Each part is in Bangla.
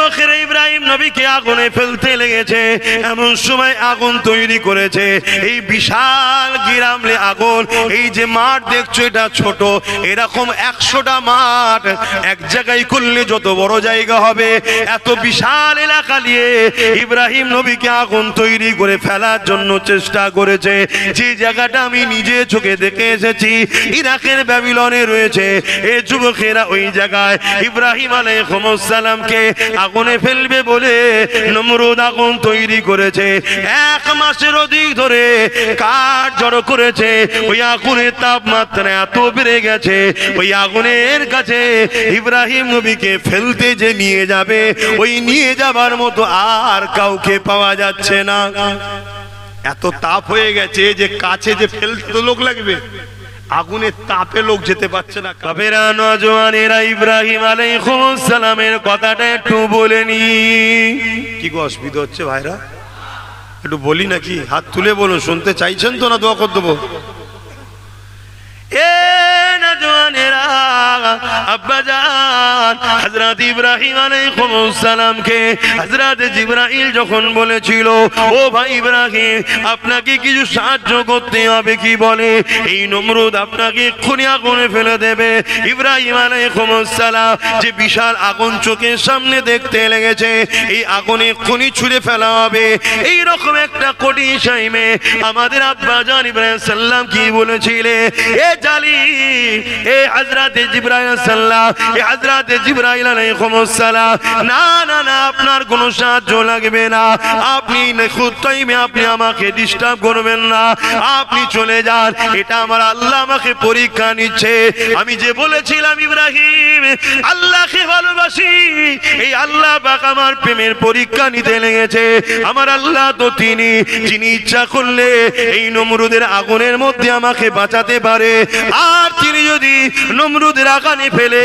যুবকেরা ইব্রাহিম নবীকে আগুনে ফেলতে লেগেছে। এমন সময় আগুন তৈরি করেছে, এই বিশাল গিরামলে আগুন। এই যে মাঠ দেখছো এটা ছোট, এরকম 100টা মাঠ এক জায়গায় করলে যত বড় জায়গা হবে, এত বিশাল এলাকা নিয়ে ইব্রাহিম নবীকে আগুন তৈরি করে ফেলার জন্য চেষ্টা করেছে। যে জায়গাটা আমি নিজে চোখে দেখে এসেছি, ইরাকের ব্যাবিলনে রয়েছে। এই যুবকেরা ওই জায়গায় ইব্রাহিম আলাইহিস সালামকে আগুনে ফেলবে বলে নমরুদ আগুন তৈরি করেছে। 1 মাসের অধিক ধরে কাঠ জড়ো করেছে। ওই আগুনের তাপমাত্রা এত বেড়ে গেছে, ওই আগুনের কাছে ইব্রাহিম নবীকে ফেলতে যে নিয়ে যাবে, ওই নিয়ে যাবার মতো আর কাউকে পাওয়া যাচ্ছে না। এত তাপ হয়ে গেছে যে কাছে যে ফেলতে তো লোক লাগবে, আগুনের তাপে লোক যেতে পারছে না। কাফেরা নওজওয়ানেরা ইব্রাহিম আলাইহিস সালামের কথাটা একটু বলেনি। কি গো অসুবিধা হচ্ছে ভাইরা? একটু বলি নাকি? হাত তুলে বলুন, শুনতে চাইছেন তো না দোয়া করে দেবো? এ নওজওয়ানেরা, আব্বাজান হযরত ইব্রাহিম আলাইহিস সালামকে হযরত জিবরাইল যখন বলেছিল, ও ভাই ইব্রাহিম আপনাকে কিছু সাহায্য করতে হবে, কি বলে? এই নমরুদ আপনাকে এক্ষুনি আগুনে ফেলে দেবে। ইব্রাহিম আলাইহিস সালাম যে বিশাল আগুন চোখের সামনে দেখতে লেগেছে, এই আগুনে এক্ষুনি ছুঁড়ে ফেলা হবে, এই রকম একটা কঠিন টাইমে আমাদের আব্বাজান ইব্রাহিম সাল্লাম কি বলেছিলে? এ জালিম, এ হযরত জিবরাইল সাল্লাম, এ হযরত জিবরাইল আলাইহিস সালাম, না না না, আপনার কোনো সাহায্য লাগবে না। আপনি নিখুঁত টাইমে আপনি আমাকে ডিস্টার্ব করবেন না, আপনি চলে যান। এটা আমার আল্লাহ আমাকে পরীক্ষা নিচ্ছে। আমি যে বলেছিলাম ইব্রাহিম আল্লাহকে ভালোবাসি, এই আল্লাহ পাক আমার প্রেমের পরীক্ষা নিতে লেগেছে। আমার আল্লাহ তো তিনি, যিনি ইচ্ছা করলে এই নমরুদের আগুনের মধ্যে আমাকে বাঁচাতে পারে। আর তিনি যদি নমরুদের আগুনে ফেলে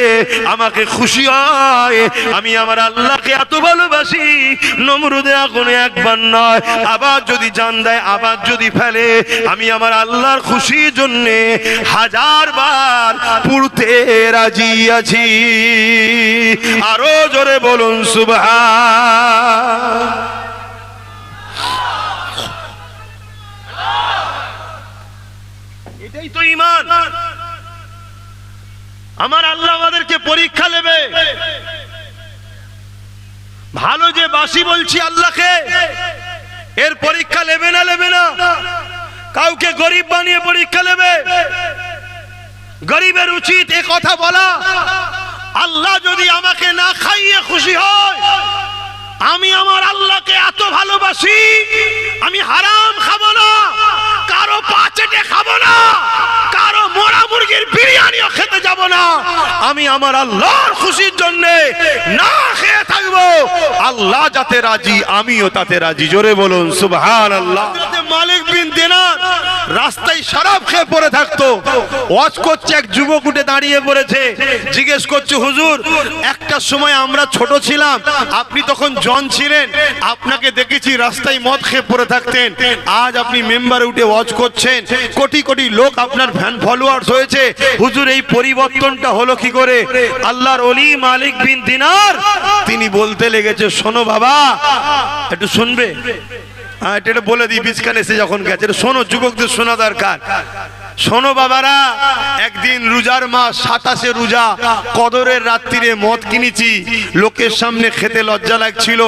আমাকে খুশি হয়, আমি আমার আল্লাহকে এত ভালোবাসি, নমরুদের আগুনে একবার নয়, আবার যদি জান দেয়, আবার যদি ফেলে, আমি আমার আল্লাহর খুশির জন্য 1000 বার পুড়তে রাজি আছি। আরো জোরে বলুন সুবহান। এটাই তো ঈমান। আমার আল্লাহ আমাদেরকে পরীক্ষা নেবে। ভালো যে বাসি বলছি আল্লাহকে, এর পরীক্ষা নেবে না? নেবে না। কাউকে গরিব বানিয়ে পরীক্ষা নেবে? গরিবের উচিত এ কথা বলা, আল্লাহ যদি আমাকে না খাইয়ে খুশি হয়, আমি আমার আল্লাহকে এত ভালোবাসি, আমি হারাম খাবো না, কারো পা চেটে খাবো না, কারো মোড়া মুরগির বিরিয়ানিও খেতে যাব না। আমি আমার আল্লাহর খুশির জন্য না খেয়ে থাকবো। আল্লাহ যাতে রাজি, আমিও তাতে রাজি। জোরে বলুন সুবহানাল্লাহ। মালিক বিন দিনার রাস্তায় শরাব খেয়ে পড়ে থাকতো। ওয়াজ করছে, এক যুবক উঠে দাঁড়িয়ে পড়েছে, জিজ্ঞেস করছে, হুজুর একটা সময় আমরা ছোট ছিলাম, আপনি তখন জন ছিলেন, আপনাকে দেখেছি রাস্তায় মদ খেয়ে পড়ে থাকতেন। আজ আপনি মেম্বারে উঠে ওয়াজ করছেন, কোটি কোটি লোক আপনার ফ্যান ফলোয়ার্স হয়েছে, হুজুর এই পরিবর্তনটা হলো কি করে? আল্লাহর ওলি মালিক বিন দিনার তিনি বলতে লেগেছে, শোনো বাবা, একটু শুনবে? এটা বলে দিই, বিছখানে এসে যখন গেছে, শোনো, যুবকদের শোনা দরকার। শোনো বাবারা, একদিন রোজার মাস, 27শে রোজা, কদরের রাত্রিরে মদ কিনেছি, লোকের সামনে খেতে লজ্জা লাগছিল,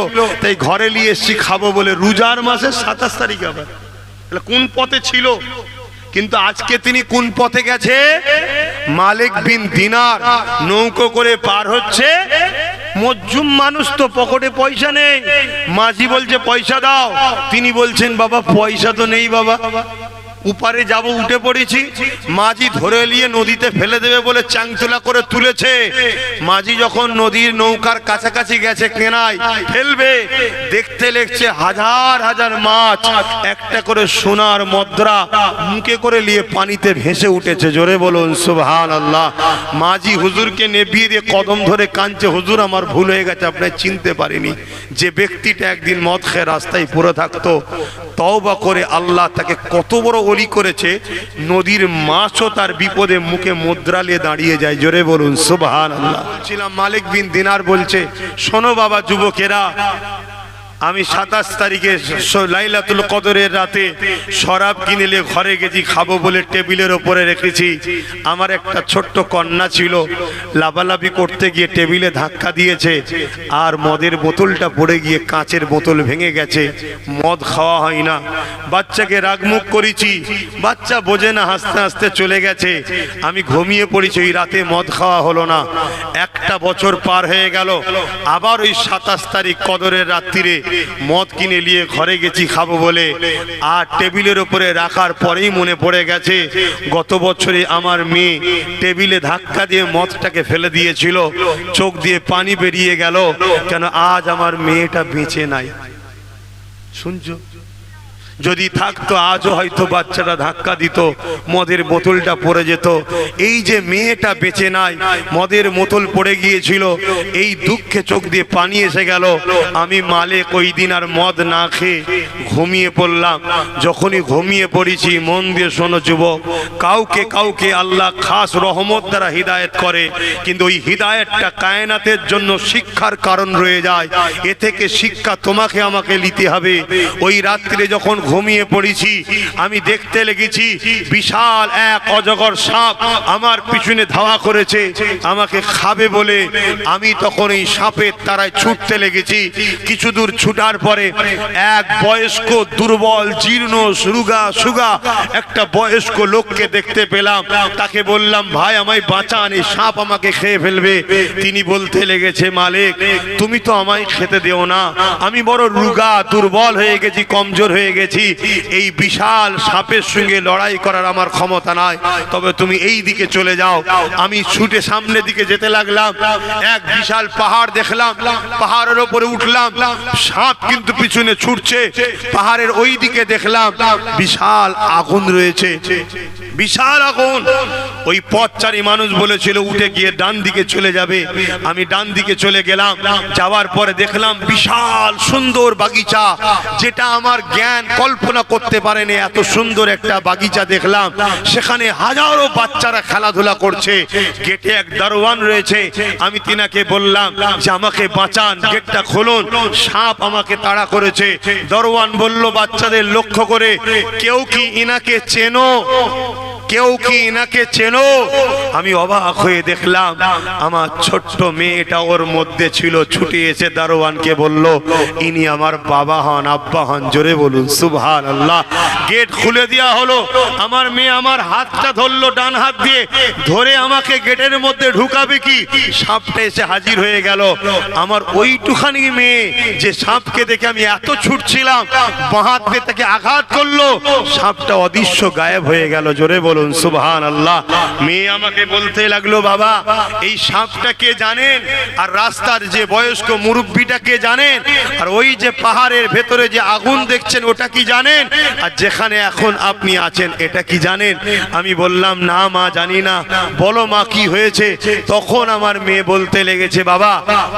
তাই ঘরে নিয়ে এসছি খাবো বলে। রোজার মাসের 27 তারিখ, আবার কোন পথে ছিল? কিন্তু আজকে তিনি কোন পথে গেছে? মালিক বিন দিনার নৌকো করে পার হচ্ছে। মজুম মানুষ তো, পকেটে পয়সা নেই। মাঝি বলছে পয়সা দাও, তিনি বলছেন বাবা পয়সা তো নেই বাবা, উপারে যাব, উঠে পড়েছি। মাঝি ধরে নিয়ে নদীতে ফেলে দেবে বলে চাংতলা করে তুলেছে। মাঝি যখন নদীর নৌকার কাছাকাছি গেছে, কেনায় ফেলবে, দেখতে লেগছে হাজার হাজার মাছ একটা করে সোনার মুদ্রা মুখে করে নিয়ে পানিতে ভেসে উঠেছে। জোরে বলুন সুবহানাল্লাহ। মাঝি হুজুরকে নেভিয়ে দিয়ে কদম ধরে কাঁদছে, হুজুর আমার ভুল হয়ে গেছে, আপনি চিনতে পারিনি। যে ব্যক্তিটা একদিন মদ খেয়ে রাস্তায় পড়ে থাকতো, তওবা করে আল্লাহ তাকে কত বড় বলি করেছে, নদীর মাছও তার বিপদে মুখে মুদ্রা নিয়ে দাঁড়িয়ে যায়। জোরে বলুন সুবহানাল্লাহ। বলছিলাম মালিক বিন দিনার বলছে, শোনো বাবা যুবকেরা, আমি 27 তারিখে লাইলাতুল কদরের রাতে শরাব কিনেলে ঘরে গেছি খাবো বলে টেবিলের ওপরে রেখেছি। আমার একটা ছোট্ট কন্যা ছিল, লাফালাফি করতে গিয়ে টেবিলে ধাক্কা দিয়েছে আর মদের বোতলটা পড়ে গিয়ে কাঁচের বোতল ভেঙে গেছে। মদ খাওয়া হয় না, বাচ্চাকে রাগমুখ করেছি, বাচ্চা বোঝে না, হাসতে হাসতে চলে গেছে। আমি ঘুমিয়ে পড়েছি, ওই রাতে মদ খাওয়া হলো না। একটা বছর পার হয়ে গেল, আবার ওই 27 তারিখ কদরের রাত্রিরে মদ কিনে নিয়ে ঘরে গেছি খাবো বলে, আর টেবিলের উপরে রাখার পরেই মনে পড়ে গেছে গত বছরে আমার মেয়ে টেবিলে ধাক্কা দিয়ে মদটাকে ফেলে দিয়েছিল। চোখ দিয়ে পানি বেরিয়ে গেল, কেন আজ আমার মেয়েটা বেঁচে নাই। শুনছো, যদি থাকতো আজও হয়তো বাচ্চাটা ধাক্কা দিত, মদের বোতলটা পড়ে যেত। এই যে মেয়েটা বেঁচে নাই, মদের বোতল পড়ে গিয়েছিল, এই দুঃখে চোখ দিয়ে পানি এসে গেল। আমি মালিক ওই দিন আর মদ না খেয়ে ঘুমিয়ে পড়লাম। যখনই ঘুমিয়ে পড়েছি, মন দিয়ে শোনো যুবক, কাউকে কাউকে আল্লাহ খাস রহমত দ্বারা হিদায়েত করে, কিন্তু ওই হিদায়েতটা কায়নাতের জন্য শিক্ষার কারণ রয়ে যায়। এ থেকে শিক্ষা তোমাকে আমাকে নিতে হবে। ওই রাত্রে যখন ঘুমিয়ে পড়েছি, আমি দেখতে লেগেছি বিশাল এক অজগর সাপ আমার পিছনে ধাওয়া করেছে আমাকে খাবে বলে। আমি তখন এই সাপের তারায় ছুটতে লেগেছি। কিছু দূর ছুটার পরে এক বয়স্ক দুর্বল জীর্ণ সুগা একটা বয়স্ক লোককে দেখতে পেলাম। তাকে বললাম, ভাই আমায় বাঁচান, এই সাপ আমাকে খেয়ে ফেলবে। তিনি বলতে লেগেছে, মালিক তুমি তো আমায় খেতে দেও না, আমি বড় রুগা দুর্বল হয়ে গেছি, কমজোর হয়ে গেছি, এই বিশাল সাপের সঙ্গে লড়াই করার আমার ক্ষমতা নাই, তবে তুমি এই দিকে চলে যাও। আমি ছুটে সামনের দিকে যেতে লাগলাম। এক বিশাল পাহাড় দেখলাম, পাহাড়ের উপরে উঠলাম, সাপ কিন্তু পিছনে ছুটছে। পাহাড়ের ওই দিকে দেখলাম বিশাল আগুন রয়েছে, বিশাল আগুন। ওই পথচারী মানুষ বলেছিল উঠে গিয়ে ডান দিকে চলে যাবে। আমি ডান দিকে চলে গেলাম। যাওয়ার পরে দেখলাম বিশাল সুন্দর বাগিচা, যেটা আমার জ্ঞান কল্পনা করতে পারেনি। এত সুন্দর একটা বাগিচা দেখলাম, সেখানে হাজারো বাচ্চারা খেলাধুলা করছে। গেটে এক দারোয়ান রয়েছে। আমি তিনাকে বললাম যে আমাকে বাঁচান, গেটটা খুলুন, সাপ আমাকে তাড়া করেছে। দারোয়ান বলল বাচ্চাদের লক্ষ্য করে, কেউ কি ইনাকে চেনো? কেউ কি ইনাকে চেনো? আমি অবাক হয়ে দেখলাম আমার ছোট্ট মেয়েটা ওর মধ্যে ছিল। ছুটে এসে দারোয়ানকে বলল, ইনি আমার বাবা হন, আব্বা হন। জোরে বলুন সুবহানাল্লাহ। গেট খুলে দেওয়া হলো। আমার মেয়ে আমার হাতটা ধরলো, ডান হাত দিয়ে ধরে আমাকে গেটের মধ্যে ঢুকাবে কি, সাপটা এসে হাজির হয়ে গেল। আমার ওইটুখানি মেয়ে যে সাপকে দেখে আমি এত ছুটছিলাম, বাঁ হাত দিয়ে তাকে আঘাত করলো, সাপটা অদৃশ্য গায়েব হয়ে গেল। জোরে বলুন সুবহানাল্লাহ। মেয়ে আমাকে বলতে লাগলো, বাবা এই সাপটা কে জানেন? আর রাস্তার যে বয়স্ক মুরব্বিটা কে জানেন? আর ওই যে পাহাড়ের ভেতরে যে আগুন দেখছেন ওটা কি জানেন? আর যেখানে এখন আপনি আছেন এটা কি জানেন? আমি বললাম, না মা জানি না। বলো মা কি হয়েছে? তখন আমার মেয়ে বলতে লেগেছে, বাবা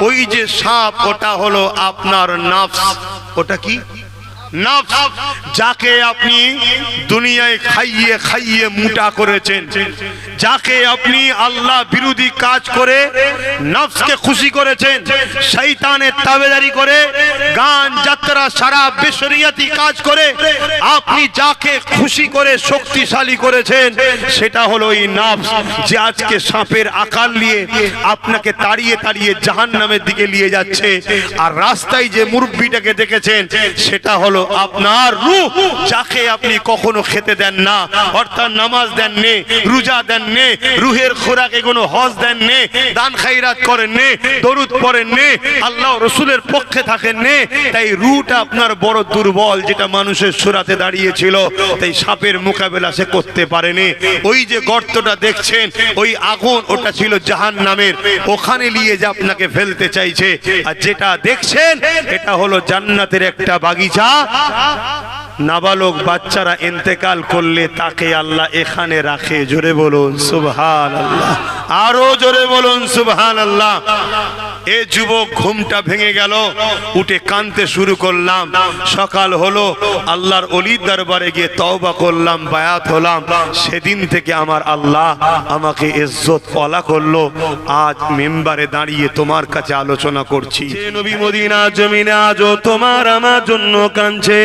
ওই যে সাপ ওটা হলো আপনার নফস। ওটা কি? নফস, যাকে আপনি দুনিয়ায় খাইয়ে খাইয়ে মোটা করেছেন, যাকে আপনি আল্লাহ বিরোধী কাজ করে নফসকে খুশি করেছেন, শয়তানের তাবেদারি করে গান যাত্রা সারা বেশরিয়াতি কাজ করে আপনি যাকে খুশি করে শক্তিশালী করেছেন, সেটা হলো এই নফস, যে আজকে সাপের আকার নিয়ে আপনাকে তাড়িয়ে তাড়িয়ে জাহান্নামের দিকে নিয়ে যাচ্ছে। আর রাস্তায় যে মুরব্বিটাকে দেখেছেন সেটা হলো আপনার রূহ, যাকে আপনি কখনো খেতে দেন না, অর্থাৎ নামাজ দেন নে, রোজা দেন নে, রুহের খোরাকে কোনো হজ দেন নে, দান খায়রাত করেন নে, দরুদ পড়েন নে, আল্লাহ রাসূলের পক্ষে থাকেন নে। তাই রূহটা আপনার বড় দুর্বল, যেটা মানুষের সুরাতে দাঁড়িয়েছিল, তাই সাপের মোকাবেলা সে করতে পারেনি। ওই যে গর্তটা দেখছেন, ওই আগুন, ওটা ছিল জাহান্নামের, ওখানে নিয়ে যে আপনাকে ফেলতে চাইছে। আর যেটা দেখছেন এটা হলো জান্নাতের একটা বাগিচা। নাবালক বাচ্চারা ইন্তেকাল করলে তাকে আল্লাহ এখানে রাখে। জোরে বলুন সুবহানাল্লাহ, আরো জোরে বলুন সুবহানাল্লাহ। এ যুবক ঘুমটা ভেঙে গেল, উঠে কাঁদতে শুরু করলাম। সকাল হলো, আল্লাহর ওলির দরবারে গিয়ে তওবা করলাম, বায়াত হলাম। সেদিন থেকে আমার আল্লাহ আমাকে ইজ্জত ওয়ালা করলো। আজ মেম্বারে দাঁড়িয়ে তোমার কাছে আলোচনা করছি। যে নবী মদিনা জমিনে আজও তোমার আমার জন্য কাঁদছে,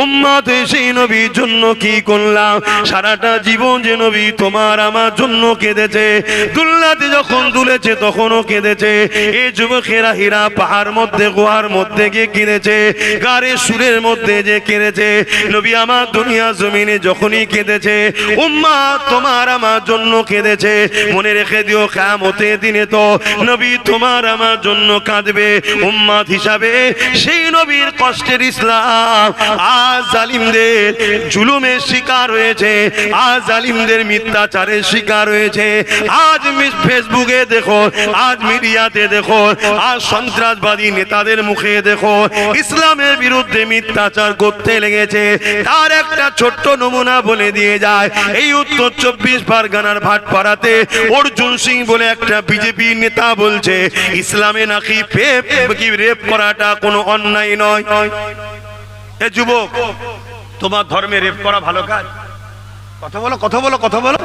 উম্মত সেই নবীর জন্য কি করলাম? সারাটা জীবন যে নবী তোমার আমার জন্য কেঁদেছে, দুল্লাতে যখন দুলেছে তখনও কেঁদেছে। এই যুবকেরা হীরা পাহাড় মধ্যে গুহার মধ্যে গিয়ে কেঁদেছে, গারে সুরের মধ্যে যে কেঁদেছে। নবী আমার দুনিয়া জমিনে যখনই কেঁদেছে, উম্মত তোমার আমার জন্য কেঁদেছে। মনে রেখে দিও, কিয়ামতের দিনে তো নবী তোমার আমার জন্য কাঁদবে। উম্মত হিসাবে সেই নবীর কষ্টের ইসলাম আজ জালিমদের জুলুমের শিকার হয়েছে, আজ জালিমদের মিথ্যাচারের শিকার হয়েছে। আজ ফেসবুকে দেখো, আজ মিডিয়াতে দেখো, আজ সন্ত্রাসবাদী নেতাদের মুখে দেখো ইসলামের বিরুদ্ধে মিথ্যাচার করতে লেগেছে। তার একটা ছোট্ট নমুনা বলে দিয়ে যায়। এই উত্তর 24 পরগনার ভাটপাড়াতে অর্জুন সিং বলে একটা বিজেপি নেতা বলছে ইসলামে নাকি রেপ করাটা কোনো অন্যায় নয়। এ যুবক, তোমার ধর্মে রেপ করা ভালো কাজ? কথা বলো, কথা বলো, কথা বলো।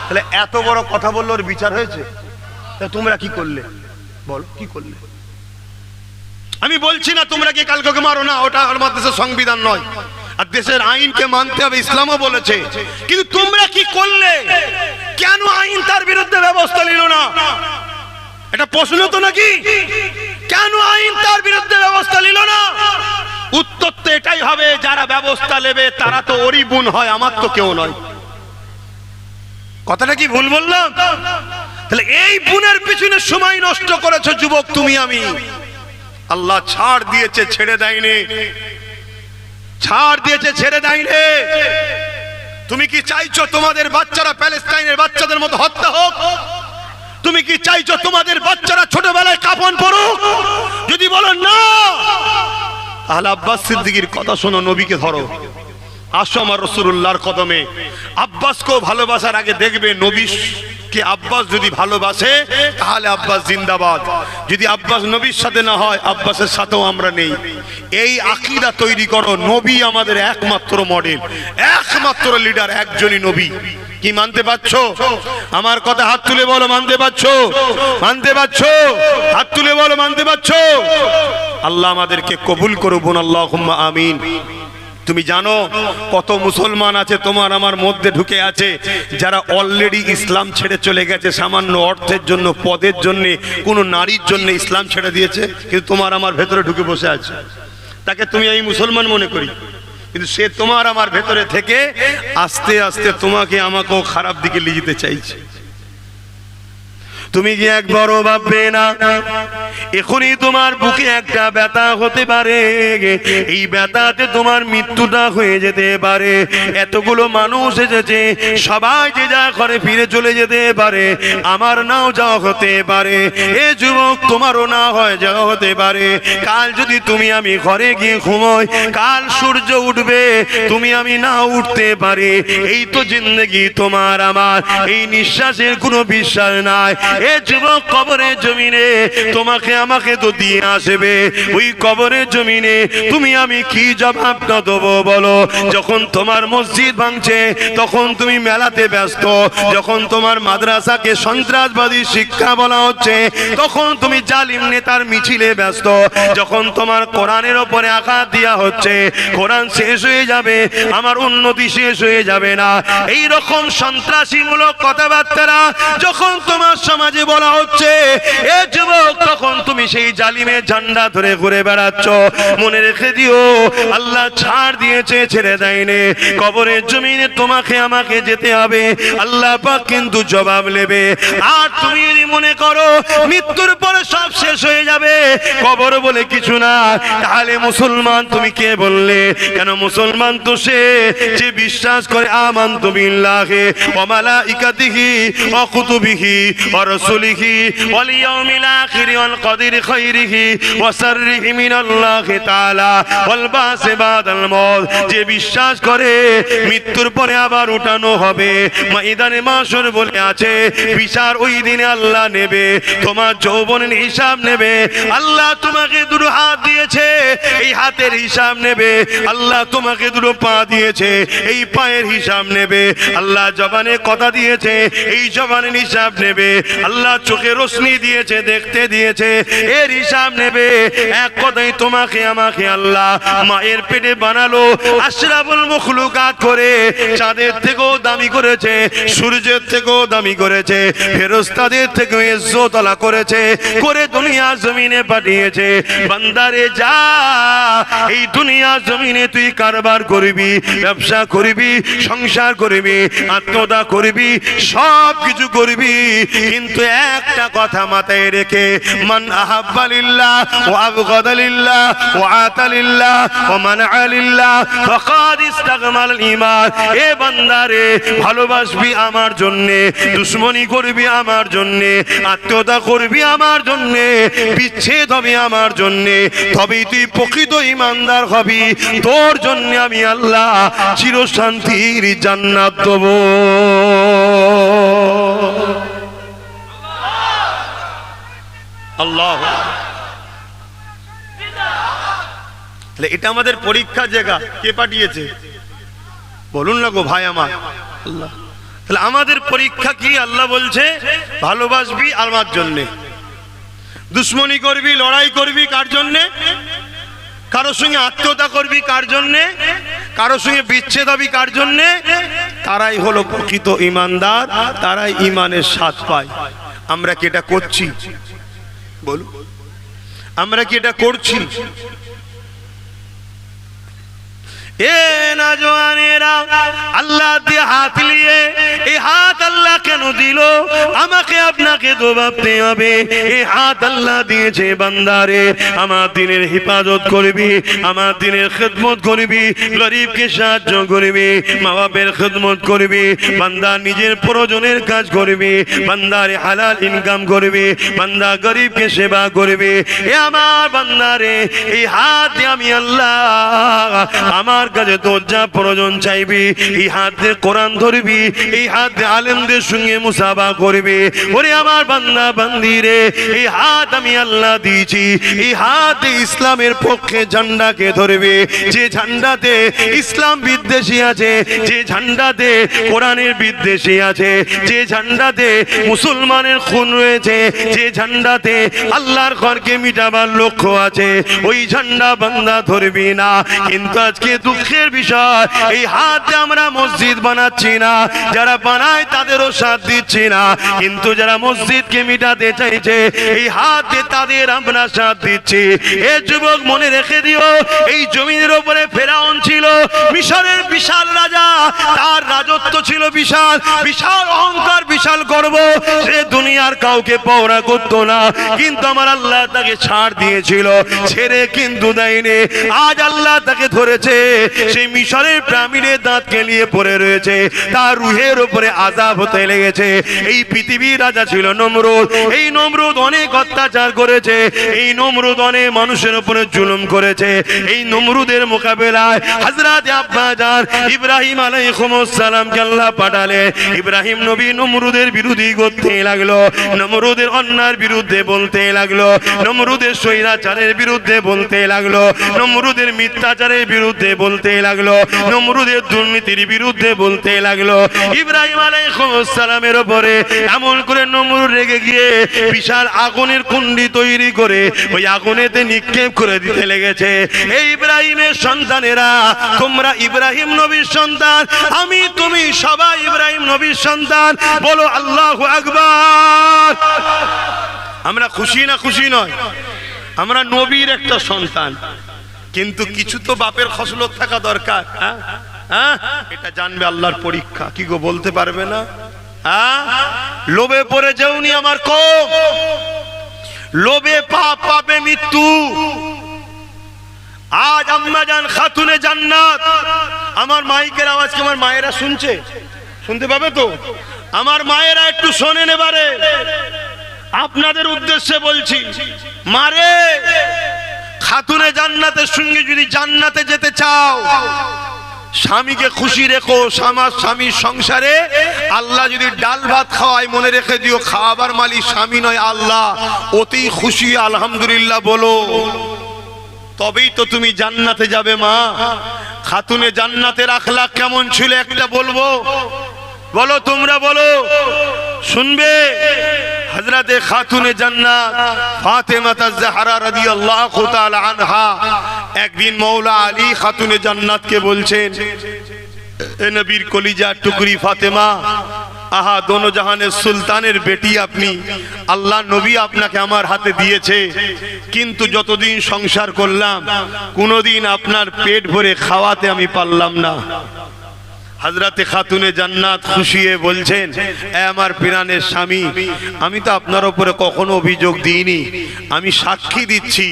তাহলে এত বড় কথা বললো, ওর বিচার হয়েছে? তা তোমরা কি করলে বলো, কি করলে? আমি বলছি না তোমরা কি কালকে মারো না, ওটা আমার দেশের সংবিধান নয়, আর দেশের আইনকে মানতে হবে, ইসলামও বলেছে। কিন্তু তোমরা কি করলে? কেন আইন তার বিরুদ্ধে ব্যবস্থা নিল না? এটা প্রশ্ন তো নাকি? কেন আইন তার বিরুদ্ধে ব্যবস্থা নিল না? উত্তর তো এটাই হবে, যারা ব্যবস্থা নেবে তারা তো ওরই বোন হয়, আমার তো কেউ নয়। কথাটা কি ভুল বললাম? তাহলে এই বোনের পিছনে সময় নষ্ট করেছো যুবক তুমি আমি। আল্লাহ ছাড় দিয়েছে, ছেড়ে দেয়নি। ছাড় দিয়েছে, ছেড়ে দেয়নি। তুমি কি চাইছো তোমাদের বাচ্চারা প্যালেস্টাইনের বাচ্চাদের মতো হত্যা হোক? তুমি কি চাইছো তোমাদের বাচ্চারা ছোটবেলায় কাফন পরুক? যদি বলো না, তাহলে আব্বাস সিদ্দিকীর কথা শোনো, নবীকে ধরো, আসো আমার রাসূলুল্লাহর কদমে। আব্বাসকেও ভালোবাসার আগে দেখবে নবীকে আব্বাস যদি ভালোবাসে তাহলে আব্বাস জিন্দাবাদ। যদি আব্বাস নবীর সাথে না হয়, আব্বাসের সাথেও আমরা নেই। এই আকীদা তৈরি করো। নবী আমাদের একমাত্র মডেল, একমাত্র লিডার, একজনই নবী। কি মানতে পারছো? আমার কথা হাত তুলে বলো, মানতে পারছো? মানতে পারছো? হাত তুলে বলো, মানতে পারছো? আল্লাহ আমাদেরকে কবুল করুন, আল্লাহুম্মা আমিন। তুমি জানো কত মুসলমান আছে তোমার আমার মধ্যে ঢুকে আছে, যারা অলরেডি ইসলাম ছেড়ে চলে গেছে, সামান্য অর্থের জন্য, পদের জন্য, কোনো নারীর জন্য ইসলাম ছেড়ে দিয়েছে, কিন্তু তোমার আমার ভেতরে ঢুকে বসে আছে। তাকে তুমি আমি মুসলমান মনে করি, কিন্তু সে তোমার আমার ভেতরে থেকে আস্তে আস্তে তোমাকে আমাকেও খারাপ দিকে নিয়ে যেতে চাইছে। তুমি কি একবারও ভাববে না এখনই তোমার বুকে একটা ব্যথা হতে পারে, এই ব্যথাতে তোমার মৃত্যুটা হয়ে যেতে পারে। এতগুলো মানুষ এসেছে, সবাই যে যা করে ফিরে চলে যেতে পারে, আমার নাও যাওয়া হতে পারে। এ যুবক, তোমারও না হয় যাওয়া হতে পারে। কাল যদি তুমি আমি ঘরে গিয়ে ঘুমোই, কাল সূর্য উঠবে, তুমি আমি না উঠতে পারি। এই তো জিন্দেগি তোমার আমার, এই নিঃশ্বাসের কোনো বিশ্বাস নাই। এ যুবক, কবরের জমিনে তোমাকে আমাকে তো দিয়ে আসবে। ওই কবরের জমিনে তুমি আমি কি জবাবটা দেবো বলো? যখন তোমার মসজিদ ভাঙছে তখন তুমি মেলাতে ব্যস্ত, যখন তোমার মাদ্রাসাকে সন্ত্রাসবাদী শিক্ষা বলা হচ্ছে তখন তুমি জালিম নেতার মিছিলে ব্যস্ত, যখন তোমার কোরআনের ওপরে আঘাত দেওয়া হচ্ছে, কোরআন শেষ হয়ে যাবে, আমার উন্নতি শেষ হয়ে যাবে না, এই রকম সন্ত্রাসীমূলক কথাবার্তা যখন তোমার সমাজে বলা হচ্ছে, এ যুবক, তখন তুমি সেই জালিমের ঝান্ডা ধরে ঘুরে বেড়াচ্ছ। মনে রেখে দিও, আল্লাহ ছাড় দিয়েছে, ছেড়ে দেয়নি। কবরের জমিনে তোমাকে আমাকে যেতে হবে, আল্লাহ পাক কিন্তু জবাব নেবে। আর তুমি যদি মনে করো মৃত্যুর পরে সব শেষ হয়ে যাবে, কবর বলে কিছু না, তাহলে মুসলমান তুমি কে বললে? কেন মুসলমান তো সে যে বিশ্বাস করে আমানতু বিল্লাহি ওয়া মালাইকাতিহি ওয়া কুতুবিহি ওয়া রাসূলিহি ওয়াল ইয়াউমিল আখির ওয়াল কদরি খাইরিহি ওয়া শাররিহি মিনাল্লাহি তাআলা ওয়াল বাসি বাদাল মউত। যে বিশ্বাস করে মৃত্যুর পরে আবার উঠানো হবে, ময়দানে মাশর বলে আছে, বিচার ওই দিনে আল্লাহ নেবে, তোমার যৌবনের হিসাব নেবে। আল্লাহ তোমাকে দুটো হাত দিয়েছে, এই হাতের হিসাব নেবে। আল্লাহ তোমাকে দুটো পা দিয়েছে, এই পায়ের হিসাব নেবে। আল্লাহ জবানে কথা দিয়েছে, এই জবানের হিসাব নেবে। আল্লাহ চোখে রোশনি দিয়েছে, দেখতে দিয়েছে, এর হিসাব নেবে। এক কথাই তোমাকে আমাকে আল্লাহ মায়ের পেটে বানালো, আশরাফুল মখলুকাত করে, চাঁদের থেকেও দামি করেছে, সূর্যের থেকেও দামি করেছে, ফেরেশতাদের থেকেও ইজ্জত আলা করেছে, করে দুনিয়া জমিনে পাঠিয়েছে। বান্দারে যা, এই দুনিয়া জমিনে তুই কারবার করবি, ব্যবসা করবি, সংসার করবি, আত্মীয়তা করবি, সব কিছু করবি, কিন্তু একটা কথা মাথায় রেখে, মান আহাব্বা লিল্লাহ ওয়া আবগাদা লিল্লাহ ওয়া আতা লিল্লাহ ওয়া মানআ লিল্লাহ ফাকাদ ইসতাগমাল ঈমান। এ বান্দারে, ভালোবাসবি আমার জন্য, দুশমনি করবি আমার জন্য, আত্মীয়তা করবি আমার জন্য, বিচ্ছেদ হবে আমার জন্য, তবেই তুই প্রকৃত ঈমানদার হবি। তোর জন্য আমি আল্লাহ চিরশান্তির জান্নাত দেব। আল্লাহ, এটা আমাদের পরীক্ষার জায়গা। কে পাঠিয়েছে বলুন না গো ভাই আমার? আল্লাহ। তাহলে আমাদের পরীক্ষা কি? আল্লাহ বলছে ভালোবাসবি আমার জন্য, দুশ্মনী করবি, লড়াই করবি কার জন্যে? কারোর সঙ্গে আত্মীয়তা করবি কার জন্যে? কারোর সঙ্গে বিচ্ছেদ হবি কার জন্যে? তারাই হলো প্রকৃত ঈমানদার, তারাই ঈমানের স্বাদ পায়। আমরা কি এটা করছি? বলুন, আমরা কি এটা করছি? এ নওজওয়ানেরা, আল্লাহ দিয়ে হাত নিয়ে, এই হাত আল্লাহ কেন দিল? আমাকে আপনাকে তো ভাবতে হবে। এই হাত আল্লাহ দিয়েছে বান্দারে, আমার দিনের হিফাজত করবি, আমার দিনের খিদমত করবি, গরিবকে সাহায্য করবি, মা বাপের খিদমত করবি, বান্দা নিজের প্রয়োজনের কাজ করবি, বান্দারে হালাল ইনকাম করবি, বান্দা গরিবকে সেবা করবি। এ আমার বান্দারে, এই হাত দিয়ে আমি আল্লাহ আমার কাছে তোর যা প্রয়োজন চাইবি, এই হাত দিয়ে কোরআন ধরবি, এই হাত দিয়ে আলেমদের সঙ্গে মুসাফা করবি। ওরে আমার বান্দা বান্দিরে, এই হাত আমি আল্লাহ দিয়েছি, এই হাত ইসলামের পক্ষে ঝান্ডাকে ধরবে। যে ঝান্ডাতে ইসলাম বিদ্বেষী আছে, যে ঝান্ডাতে কোরআনের বিদ্বেষী আছে, যে ঝান্ডাতে মুসলমানের খুন রয়েছে, যে ঝান্ডাতে আল্লাহর ঘরকে মিটাবার লক্ষ্য আছে, ওই ঝান্ডা বান্দা ধরবি না। কিন্তু আজকে দুঃখের বিষয়, এই হাতে আমরা মসজিদ বানাচ্ছি না, যারা বানায় তাদেরও সাথ দিচ্ছি না, কিন্তু যারা মসজিদকে মিটাতে চাইছে, এই হাতে তাদের আমরা সাথ দিচ্ছি। এ যুবক মনে রেখে দিও, এই জমিনের উপরে ফেরাউন ছিল, মিশরের বিশাল রাজা, তার রাজত্ব ছিল বিশাল, বিশাল অহংকার, বিশাল গর্ব, সে দুনিয়ার কাউকে পওরা করতো না, কিন্তু আমার আল্লাহ তাকে ছাড় দিয়েছিল, ছেড়ে কিন্তু দেয়নি। আজ আল্লাহ তাকে ধরেছে, সেই মিশরের পিরামিডে দাঁত কেলিয়ে পড়ে রয়েছে, তার রুহের উপরে আযাব হতে লেগেছে। এই পৃথিবীর রাজা ছিল নমরুদ। এই নমরুদ অনেক অত্যাচার করেছে, এই নমরুদ অনেক মানুষের উপরে জুলুম করেছে। এই নমরুদের মোকাবেলায় হযরত আব্বা জান ইব্রাহিম আলাইহিস সালামকে আল্লাহ পাঠালে। ইব্রাহিম নবী নমরুদের বিরোধী করতে লাগলো, নমরুদের অন্যায়ের বিরুদ্ধে বলতে লাগলো, নমরুদের স্বৈরাচারের বিরুদ্ধে বলতে লাগলো, নমরুদের মিথ্যাচারের বিরুদ্ধে বলতে লাগলো, নমরুদের দুর্নীতির বিরুদ্ধে বলতে লাগলো। ইব্রাহিম আলাইহিস সালামের উপরে এমন করে নমরুদ রেগে গিয়ে বিশাল আগুনের কুণ্ডি তৈরি করে ওই আগুনেতে নিক্ষেপ করে দিতে লেগেছে। এই ইব্রাহিমের সন্তানেরা, তোমরা ইব্রাহিম নবীর সন্তান, আমি তুমি সবাই ইব্রাহিম নবীর সন্তান, বলো আল্লাহু আকবার। আমরা খুশি না খুশি নয়? আমরা নবীর একটা সন্তান, কিন্তু কিছু তো বাপের খসলত থাকা দরকার। এটা জানবে আল্লাহর পরীক্ষা। কি গো বলতে পারবে না? লোভে পড়ে যাওনি আমার কম, লোভে পাপ, পাপে মৃত্যু। আজ আম্মা জান খাতুনে জান্নাত, আমার মাইকের আওয়াজ কি আমার মায়েরা শুনছে? শুনতে পাবে তো? আমার মায়েরা একটু শোনেন এবারে। আপনাদের উদ্দেশ্যে বলছি, মারে খাতুনে জান্নাতের সঙ্গে যদি জান্নাতে যেতে চাও, স্বামীকে খুশি রেখো। স্বামীর সংসারে আল্লাহ যদি ডাল ভাত খাওয়ায়, মনে রেখে দিও খাওয়াবার মালিক স্বামী নয় আল্লাহ। অতি খুশি আলহামদুলিল্লাহ বলো, তবেই তো তুমি জান্নাতে যাবে। মা, খাতুনে জান্নাতের আখলাক কেমন ছিল একটা বলবো, বলো তোমরা বলো, শুনবে? হযরতে খাতুনে জান্নাত ফাতেমা জাহরা রাদিয়াল্লাহু তাআলা আনহা একদিন মওলা আলী খাতুনে জান্নাতকে বলছেন, এ নবীর কলিজা টুকরি ফাতেমা, আহা দোনো জাহানের সুলতানের বেটি আপনি, আল্লাহ নবী আপনাকে আমার হাতে দিয়েছে, কিন্তু যতদিন সংসার করলাম কোনোদিন আপনার পেট ভরে খাওয়াতে আমি পারলাম না। হযরতে খাতুনে জান্নাত খুশিয়ে বলছেন, এ আমার প্রাণের স্বামী, আমি তো আপনার উপরে কখনো অভিযোগ দিইনি, আমি সাক্ষী দিচ্ছি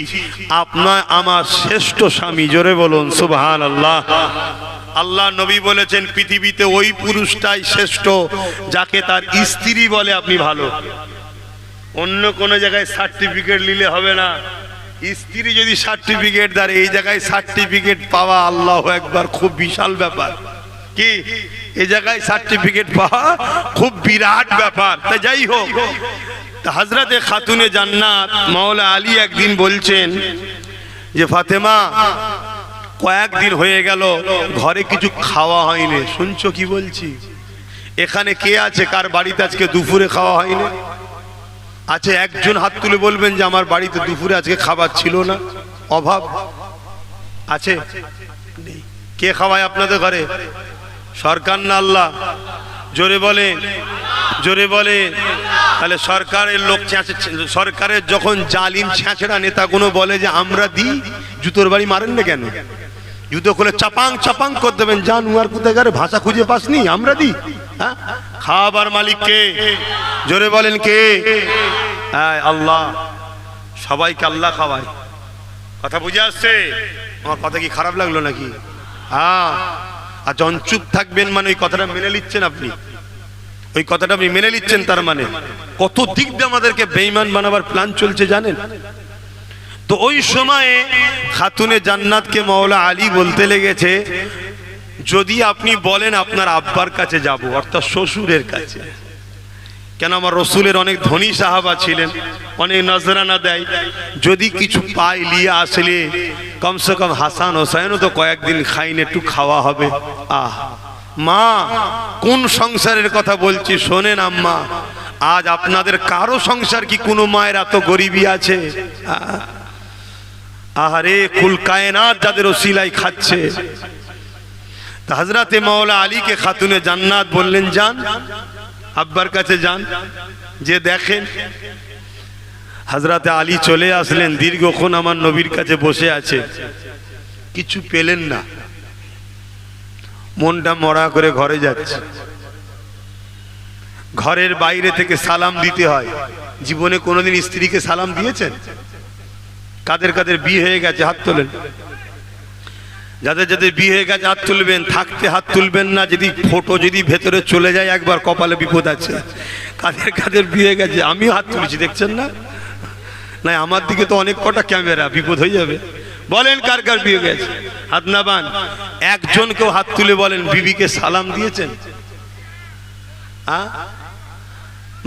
আপনার আমার শ্রেষ্ঠ স্বামী। জোরে বলুন সুবহানাল্লাহ। আল্লাহ নবী বলেছেন, পৃথিবীতে ওই পুরুষটাই শ্রেষ্ঠ যাকে তার স্ত্রী বলে আপনি ভালো। অন্য কোনো জায়গায় সার্টিফিকেট নিলে হবে না, স্ত্রী যদি সার্টিফিকেট দেয়, এই জায়গায় সার্টিফিকেট পাওয়া আল্লাহু আকবার খুব বিশাল ব্যাপার। কি এই জায়গায় সার্টিফিকেট পাওয়া খুব বিরাট ব্যাপার। তা যাই হোক, হযরতে খাতুনে জান্নাত মাওলা আলী একদিন বলছেন যে ফাতেমা, কয়েকদিন হয়ে গেল ঘরে কিছু খাওয়া হয়নি। শুনছো কি বলছি? এখানে কে আছে কার বাড়িতে আজকে দুপুরে খাওয়া হয়নি? আছে একজন হাত তুলে বলবেন যে আমার বাড়িতে দুপুরে আজকে খাবার ছিল না, অভাব আছে? নেই। কে খাওয়ায় আপনাদের ঘরে? সরকার না আল্লাহ? জোরে বলে, জোরে বলে। তাহলে সরকারের লোক, সরকারের যখন জালিম ছেঁচড়া নেতাগুলো বলে যে আমরা দিই, জুতোর বাড়ি মারেন না কেন? জুতো খুলে চাপাং চাপাং করে দেবেন, জান উয়ার কোথায় গেলে ভাষা খুঁজে পাসনি, আমরা দিই। হ্যাঁ, খাবার মালিক কে? জোরে বলেন কে? আল্লাহ। সবাইকে আল্লাহ খাওয়ায়। কথা বুঝে আসছে? আমার কথা কি খারাপ লাগলো নাকি? হ্যাঁ। আর যখন চুপ থাকবেন মানে ওই কথাটা মেনে নিচ্ছেন আপনি, ওই কথাটা আপনি মেনে নিচ্ছেন, তার মানে কত দিক দিয়ে আমাদেরকে বেঈমান বানাবার প্ল্যান চলছে জানেন? তো ওই সময়ে খাতুনে জান্নাতকে মাওলা আলী বলতে লেগেছে, যদি আপনি বলেন আপনার আব্বার কাছে যাব, অর্থাৎ শ্বশুরের কাছে, কেন আমার রসুলের অনেক ধনী সাহাবা ছিলেন, অনেক নজরানা দেয়, যদি কিছু পাই নিয়ে আসলে কমসে কম হাসান হোসেনও তো কয়েকদিন খাইন, একটু খাওয়া হবে। আহ মা, কোন সংসারের কথা বলছি শোনেন আম্মা, আজ আপনাদের কারো সংসার কি কোনো মায়ের এত গরিবী আছে? আহারে, কুল কায়নাত যাদের ওসিলাই খাচ্ছে। তা হযরতে মাওলা আলীকে খাতুনে জান্নাত বললেন, যান আব্বার কাছে যান, যে দেখেন। হযরতে আলী চলে আসলেন, দীর্ঘক্ষণ আমার নবীর কাছে বসে আছে, কিছু পেলেন না, মনটা মরা করে ঘরে যাচ্ছে। ঘরের বাইরে থেকে সালাম দিতে হয়। জীবনে কোনোদিন স্ত্রীকে সালাম দিয়েছেন? কাদের কাদের বিয়ে হয়ে গেছে হাত তোলেন। যাদের যাদের বিয়ে হয়ে গেছে হাত তুলবেন, থাকতে হাত তুলবেন না, যদি ফটো যদি ভেতরে চলে যায় একবার কপালে বিপদ আছে। কাদের কাদের বিয়ে হয়ে গেছে? আমিও হাত তুলেছি, দেখছেন না? না, আমার দিকে তো অনেক কটা ক্যামেরা, বিপদ হয়ে যাবে। বলেন কার কার বিয়ে গেছে? হাত না বান। একজনকেও হাত তুলে বলেন বিবিকে সালাম দিয়েছেন?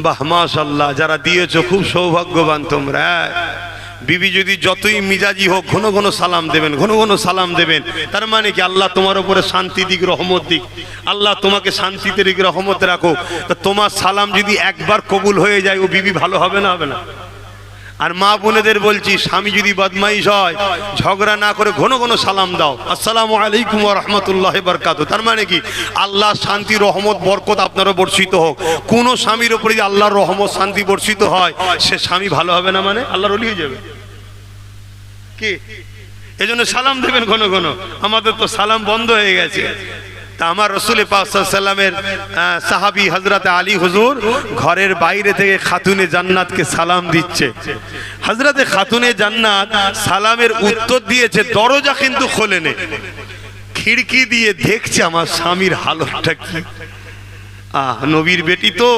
বাহ, মাশাআল্লাহ, যারা দিয়েছো খুব সৌভাগ্যবান তোমরা। বিবি যদি যতই মিজাজি হোক, ঘন ঘন সালাম দেবেন, ঘন ঘন সালাম দেবেন। তার মানে কি আল্লাহ তোমার উপরে শান্তি দিক, রহমত দিক। আল্লাহ তোমাকে শান্তিতে দিক, রহমত রাখো। তা তোমার সালাম যদি একবার কবুল হয়ে যায়, ও বিবি ভালো হবে না? হবে না? আর মা বোনেদের বলছি, স্বামী যদি বদমাইশ হয়, ঝগড়া না করে ঘন ঘন সালাম দাও, আসসালামু আলাইকুম ওয়া রাহমাতুল্লাহি ওয়া বারাকাতুহু। তার মানে কি আল্লাহ শান্তি, রহমত, বরকত আপনারও বর্ষিত হোক। কোন স্বামীর উপরে যদি আল্লাহর রহমত, শান্তি বর্ষিত হয়, সে স্বামী ভালো হবে না, মানে আল্লাহর ওলি হয়ে যাবে। কি এজন্য সালাম দেবেন ঘন ঘন। আমাদের তো সালাম বন্ধ হয়ে গেছে। তা আমার রসুল পাক সাল্লাল্লাহু আলাইহি ওয়াসাল্লামের সাহাবী হযরতে আলী হুজুর ঘরের বাইরে থেকে খাতুনে জান্নাতকে সালাম দিচ্ছে। হযরতে খাতুনে জান্নাত সালামের উত্তর দিয়েছে, দরজা কিন্তু খোলেনি, খিড়কি দিয়ে দেখছে আমার স্বামীর হালতটা কি। নবীর বেটি তো,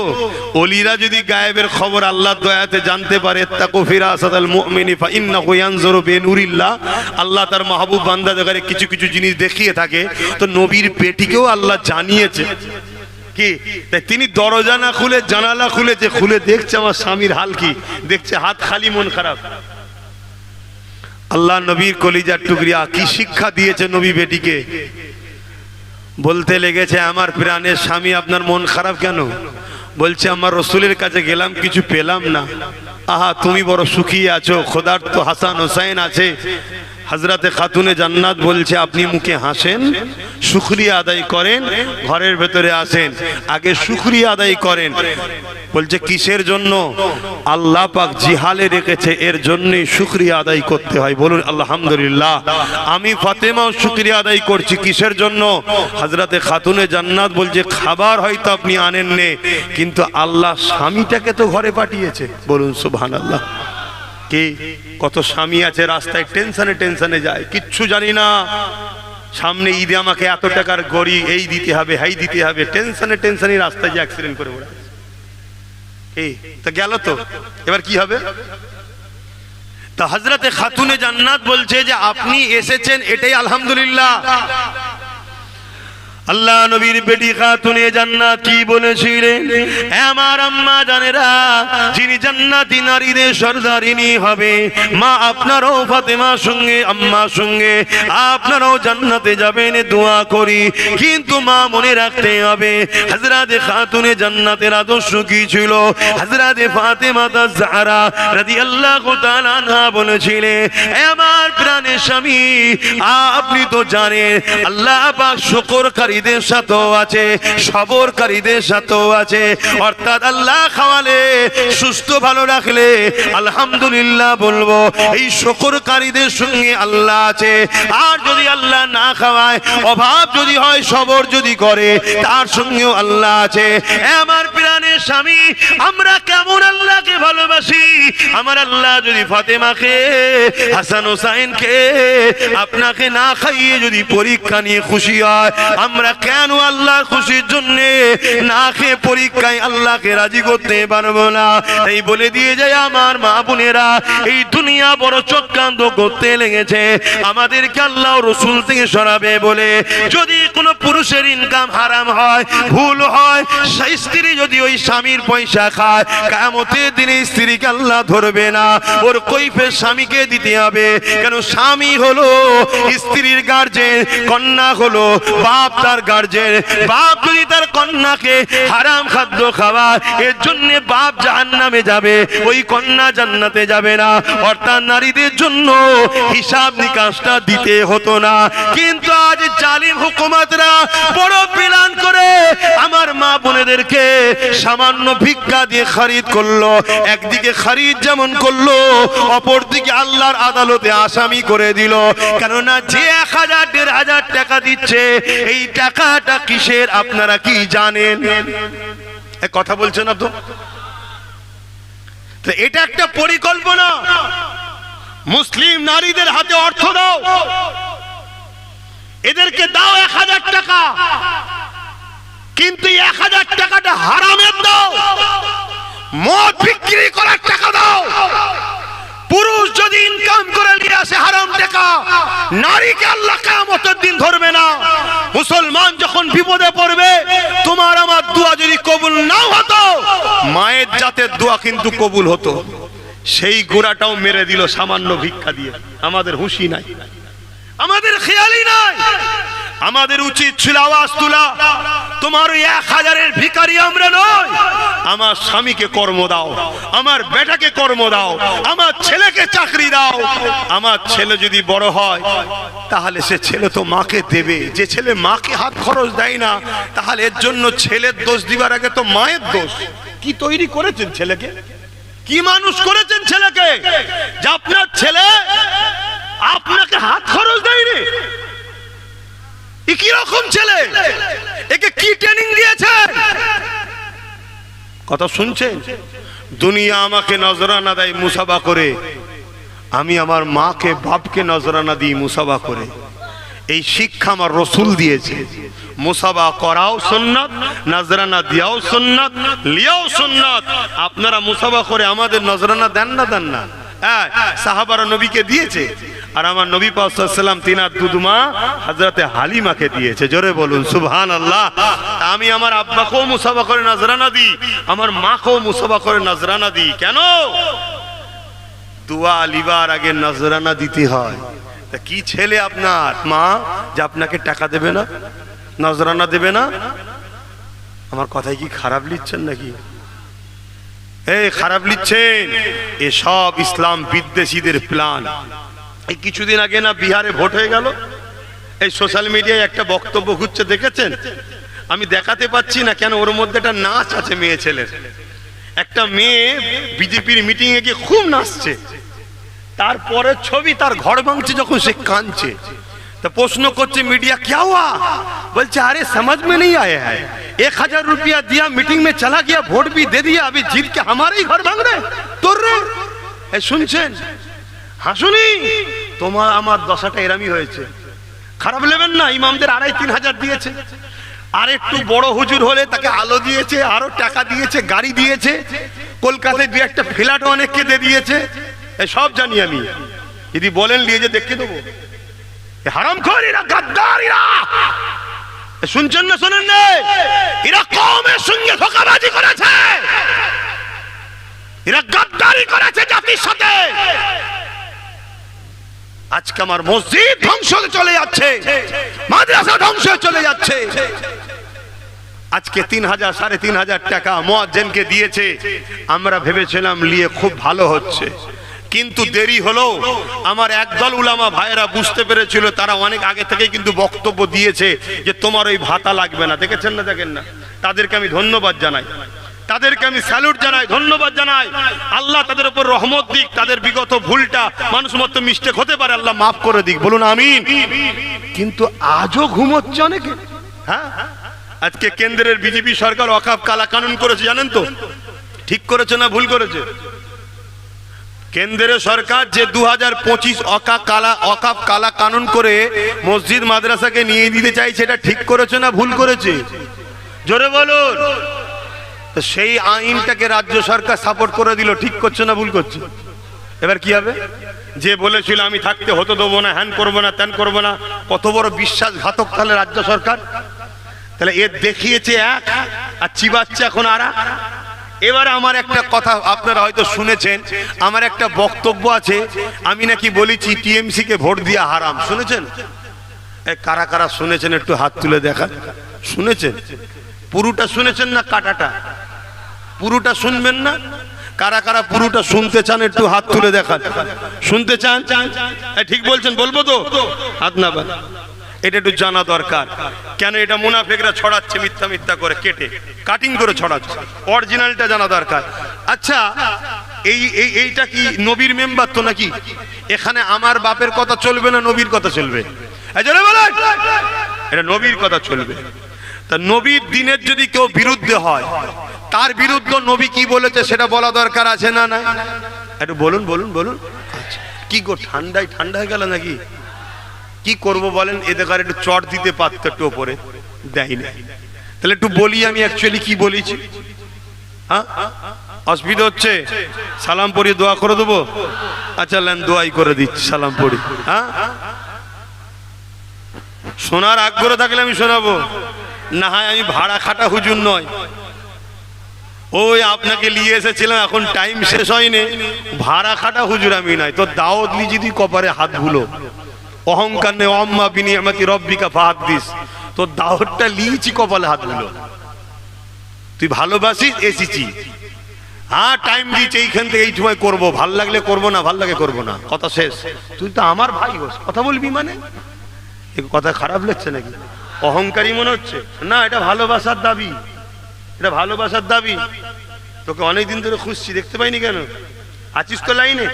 ওলিরা যদি গায়েবের খবর আল্লাহর দয়াতে জানতে পারে, তাকু ফিরাসাতাল মুমিনি ফা ইন্নাহু ইয়ানজুরু বিনুরিল্লাহ, আল্লাহ তার মাহবুব বান্দাদের কিছু কিছু জিনিস দেখিয়ে থাকে, তো নবীর বেটিকেও আল্লাহ জানিয়েছে কি, তাই তিনি দরজা না খুলে জানালা খুলেছে, খুলে দেখছে আমার স্বামীর হাল কি, দেখছে হাত খালি মন খারাপ। আল্লাহ নবীর কলিজার টুকরিয়া কি শিক্ষা দিয়েছে নবী বেটিকে। বলতে লেগেছে, আমার প্রাণের স্বামী আপনার মন খারাপ কেন? বলছে, আমার রসুলের কাছে গেলাম কিছু পেলাম না। আহা, তুমি বড় সুখী আছো, খোদার তো হাসান হোসাইন আছে। হযরতে খাতুনে জান্নাত বলছে, আপনি মুখে হাসেন, শুকরিয়া আদায় করেন, ঘরের ভেতরে আসেন, আগে শুকরিয়া আদায় করেন। বলছে কিসের জন্য? আল্লাহ পাক জিহালে রেখেছে, এর জন্যই শুকরিয়া আদায় করতে হয়। বলুন আলহামদুলিল্লাহ। আমি ফাতেমাও শুকরিয়া আদায় করছি, কিসের জন্য? হযরতে খাতুনে জান্নাত বলছে, খাবার হয়তো আপনি আনেন নে, কিন্তু আল্লাহ স্বামীটাকে তো ঘরে পাঠিয়েছে। বলুন সুবহানাল্লাহ। কি কত স্বামী আছে রাস্তায় টেনশনে টেনশনে যায়, কিচ্ছু জানি না, সামনে ঈদে আমাকে এত টাকার গড়ি এই দিতে হবে, হাই দিতে হবে, টেনশনে টেনশনে রাস্তায় যে অ্যাক্সিডেন্ট করে ওরা এই তো গেল, তো এবার কি হবে? তা হযরতে খাতুনে জান্নাত বলছে যে আপনি এসেছেন, এটাই আলহামদুলিল্লাহ। আল্লাহ নবীর বেটি খাতুনে জান্নাত কি বলেছিলেন? আমার আম্মা জানেরা, যিনি জান্নাতি নারীদের সরদারিনী হবে, মা আপনারও ফাতেমার সঙ্গে আম্মার সঙ্গে আপনারাও জান্নাতে যাবেন দোয়া করি। কিন্তু মা মনে রাখতে হবে, হযরতে খাতুনে জান্নাতের আদর্শ কি ছিল? হযরতে ফাতেমা জাহরা রাদিয়াল্লাহু তাআলা আনহা বলেছিলেন, আমার প্রাণের স্বামী, আপনি তো জানেন আল্লাহ পাক শুকরকারী সাথেও আছে, সবরকারীদের সাথেও আছে। অর্থাৎ আল্লাহ খাওয়ালে, সুস্থ ভালো রাখলে আলহামদুলিল্লাহ বলবো, এই শুকরকারীদের সঙ্গে আল্লাহ আছে। আর যদি আল্লাহ না খাওয়ায়, অভাব যদি হয়, সবর যদি করে, তার সঙ্গেও আল্লাহ আছে। আমার প্রাণের স্বামী, আমরা কেমন আল্লাহকে ভালোবাসি। আমার আল্লাহ যদি ফাতেমাকে, হাসান হোসাইনকে আপনাকে না খাইয়ে যদি পরীক্ষা নিয়ে খুশি হয়, আমরা কেন আল্লাহর খুশির জন্য না খেয়ে পরীক্ষায় আল্লাহকে রাজি করতে পারবো না? এই বলে দিয়ে যায় আমার মা বোনেরা, এই দুনিয়া বড় চক্রান্ত করতে লেগেছে আমাদেরকে আল্লাহ রসুল থেকে সরাবে বলে। যদি কোনো পুরুষের ইনকাম হারাম হয়, ভুল হয়, সেই স্ত্রী যদি ওই স্বামীর পয়সা খায়, কিয়ামতের দিনে স্ত্রীকে আল্লাহ ধরবে না, ওর কৈফিয়ত স্বামীকে দিতে হবে। কেন? স্বামী হলো স্ত্রীর গার্জেন, কন্যা হলো বাপ তার গার্জেন। বাপ যদি তার কন্যাকে হারাম খাদ্য খাওয়ায়, এর জন্য বাপ জাহান্নামে যাবে, ওই কন্যা জান্নাতে যাবে না। অর্থাৎ নারীদের জন্য হিসাব নিকাশটা দিতে হতো না। কিন্তু আজ জালিম হুকুমতরা বড় প্ল্যান করে আমার মা বোনেদেরকে সামান্য ভিক্ষা দিয়ে খরিদ করলো। একদিকে খরিদ যেমন করলো, অপরদিকে আল্লাহর আদালতে আসামি করে দিল। কেননা যে 1000 1500 টাকা দিচ্ছে, এই টাকাটা কিসের আপনারা কি জানেন? কথা বলছেন না তো? এটা একটা পরিকল্পনা। মুসলিম নারীদের হাতে অর্থ দাও, এদেরকে দাও 1000 টাকা, কিন্তু 1000 টাকাটা হারামের দাও, মদ বিক্রি করার টাকা দাও। পুরুষ যদি ইনকাম করে নিয়ে আসে হারাম টাকা, নারীকে আল্লাহ কিয়ামতের দিন ধরবে না। মুসলমান যখন বিপদে পড়বে, তোমার আমার দোয়া যদি কবুল নাও হতো, মায়ের জাতের দোয়া কিন্তু কবুল হতো। সেই গোড়াটাও মেরে দিল সামান্য ভিক্ষা দিয়ে। আমাদের হুঁশি নাই, আমাদের খেয়ালই নাই। আমাদের উচিত ছিল আওয়াজ তোলা, তোমার ওই 1000-এর ভিখারি আমরা নয়। আমার স্বামীকে কর্ম দাও, আমার বেটাকে কর্ম দাও, আমার ছেলেকে চাকরি দাও। আমার ছেলে যদি বড় হয়, তাহলে সে ছেলে তো মাকে দেবে। যে ছেলে মাকে হাত খরচ দেয় না, তাহলে এর জন্য ছেলের দোষ দিবার আগে তো মায়ের দোষ। কি তৈরি করেছেন ছেলেকে, কি মানুষ করেছেন ছেলেকে, যে আপনার ছেলে আপনাকে হাত খরচ দেয়নি? কি রকম ছেলে, একে কি ট্রেনিং দিয়েছে? কথা শুনছেন? দুনিয়া আমাকে নজরানা দেয় মুসাফা করে, আমি আমার মাকে বাপকে নজরানা দিই মুসাফা করে। এই শিক্ষা আমার রসুল দিয়েছে। মুসাবা করাও সুন্নাত, নজরানা দিয়াও সুন্নাত, লিয়াও সুন্নাত। আপনারা মুসাবা করে আমাদের নজরানা দেন না দেন না? হ্যাঁ, সাহাবারা নবীকে দিয়েছে, আর আমার নবী পাক সাল্লাল্লাহু আলাইহি ওয়াসাল্লাম তিনার দুধমা হযরতে হালিমাকে দিয়েছে। জোরে বলুন সুবহানাল্লাহ। আমি আমার আব্বাকেও মুসাবা করে নজরানা দিই, আমার মাকেও মুসাবা করে নজরানা দিই। কেন? দোয়া লিবার আগে নজরানা দিতে হয়। তা কি ছেলে আপনার মা যে আপনাকে টাকা দেবে না, নজরানা দেবে না? আমার কথাই কি খারাপ লিখছেন নাকি? এই খারাপ লিখছেন। এসব ইসলাম বিদ্বেষীদের প্ল্যান। এই কিছুদিন আগে না বিহারে ভোট হয়ে গেল, এই সোশ্যাল মিডিয়ায় একটা বক্তব্য ঘুরছে, দেখেছেন? আমি দেখাতে পাচ্ছি না কেন, ওর মধ্যে একটা নাচ আছে মেয়ে ছেলের। একটা মেয়ে বিজেপির মিটিং এ গিয়ে খুব নাচছে, তারপরে ছবি তার ঘর ভাঙছে যখন সে কাঁদছে। तो प्रश्न करছে मीडिया क्या हुआ, बोलছে अरे समझ में नहीं आया है, 1000 रुपया दिया मीटिंग में चला गया, वोट भी दे दिया, अभी जीत के हमारे ही घर भांग रहे তোর রে। শুনছেন? হাসুনি তোমার আমার দশাটা এরামি হয়েছে। খারাপ নেবেন না, ইমামদের 2500-3000 হাজার দিয়েছে, আর একটু বড় হুজুর হলে তাকে আলো দিয়েছে, আরো টাকা দিয়েছে, গাড়ি দিয়েছে, কলকাতায় দু একটা ফ্ল্যাট অনেককে দিয়ে দিয়েছে, সব জানি আমি। যদি বলেন নিয়ে যে দেখে দেবো। হারামখোরেরা, গাদ্দারেরা, শুনছেন না শোনেন না? এরা কওমের সঙ্গে ধোঁকাবাজি করেছে, এরা গাদ্দারি করেছে জাতির সাথে। আজকে আমার মসজিদ ধ্বংস হয়ে চলে যাচ্ছে, মাদ্রাসা ধ্বংস হয়ে চলে যাচ্ছে। আজকে 3000 3500 টাকা মুয়াজ্জিনকে দিয়েছে, আমরা ভেবেছিলাম নিয়ে খুব ভালো হচ্ছে, কিন্তু দেরি হলো। আমার একদল উলামা ভাইয়েরা বুঝতে পেরেছিল, তারা অনেক আগে থেকে কিন্তু বক্তব্য দিয়েছে যে তোমার ওই ভাতা লাগবে না। দেখেছেন না? দেখেন না? তাদেরকে আমি ধন্যবাদ জানাই, তাদেরকে আমি স্যালুট জানাই, ধন্যবাদ জানাই। আল্লাহ তাদের উপর রহমত দিক, তাদের বিগত ভুলটা, মানুষ মত মিস্টেক হতে পারে, আল্লাহ মাফ করে দিক, বলুন আমিন। কিন্তু আজও ঘুমোচ্ছে অনেকে। হ্যাঁ, আজকে কেন্দ্রের বিজেপি সরকার ওয়াকফ কালা কানুন করেছে, জানেন তো? ঠিক করেছে না ভুল করেছে? কেন্দ্রের সরকার যে 2025 ওয়াকফ কালা কানুন করে মসজিদ মাদ্রাসাকে নিয়ে দিতে চাইছে, এটা ঠিক করেছে না ভুল করেছে? জোরে বলুন। তো সেই আইনটাকে রাজ্য সরকার সাপোর্ট করে দিল, ঠিক করছে না ভুল করছে? এবার কি হবে? যে বলেছিল আমি থাকতে হতে দেবো না, হ্যান করবো না, ত্যান করবো না, কত বড় বিশ্বাসঘাতক তাহলে রাজ্য সরকার। তাহলে এর দেখিয়েছে এক, আর চিবাচ্ছে এখন আর এক। এবারে আমার একটা কথা আপনারা হয়তো শুনেছেন, আমার একটা বক্তব্য আছে, আমি নাকি বলেছি টিএমসি কে ভোট দিয়া হারাম। শুনেছেন? কারা কারা শুনেছেন একটু হাত তুলে দেখান। শুনেছেন? পুরোটা শুনেছেন না কাটাটা? পুরোটা শুনবেন না? কারা কারা পুরোটা শুনতে চান একটু হাত তুলে দেখান। শুনতে চান? ঠিক বলছেন, বলবো তো? হাত না বান, এটা একটু জানা দরকার। কেন এটা মুনাফিকরা ছড়াচ্ছে, মিথ্যা মিথ্যা করে কেটে কাটিং করে ছড়াচ্ছে, অরিজিনালটা জানা দরকার। আচ্ছা, এইটা কি নবীর মেম্বার তো নাকি? এখানে আমার বাপের কথা চলবে না নবীর কথা চলবে? এটা নবীর কথা চলবে। তা নবীর দিনের যদি কেউ বিরুদ্ধে হয়, তার বিরুদ্ধে নবী কি বলেছে সেটা বলা দরকার আছে না? না, একটু বলুন বলুন বলুন। আচ্ছা, কি গো ঠান্ডায় ঠান্ডা হয়ে গেল নাকি? কি করব বলেন? এদের একটু চট দিতে পারতো, একটু ওপরে দেয় না। তাহলে একটু বলি আমি অ্যাকচুয়ালি কি বলেছি। হ্যাঁ, অসুবিধা হচ্ছে? সালাম পড়িয়ে দোয়া করে দেবো? আচ্ছা লেন, দোয়াই করে দিচ্ছি, সালাম পড়ি। হ্যাঁ, শোনার আগ্রহ থাকলে আমি শোনাবো, না হয় আমি ভাড়া খাটা হুজুর নয়। ওই আপনাকে নিয়ে এসেছিলাম, এখন টাইম শেষ হয়নি, ভাড়া খাটা হুজুর আমি নাই। তো দাওয়াত লি যদি কপারে হাত ভুলো, অহংকার নেই, অম্মা বিনিয়ামতি রব্বিকা ফাহাদ্দিস, তো দাওয়াতটা লিয়েছি কপালে হাত ভুলো। তুই ভালোবাসিস এসেছি, হ্যাঁ টাইম দিয়েছি, এইখান থেকে এই সময় করবো, ভাল লাগলে করবো, না ভাল লাগে করবো না, কথা শেষ। তুই তো আমার ভাই হোস, কথা বলবি মানে? কথা খারাপ লাগছে নাকি? অহংকারী মনে হচ্ছে? না, এটা ভালোবাসার দাবি, এটা ভালোবাসার দাবি। তোকে অনেকদিন ধরে খুঁজছি, দেখতে পাইনি কেন? আছিস তো লাইনে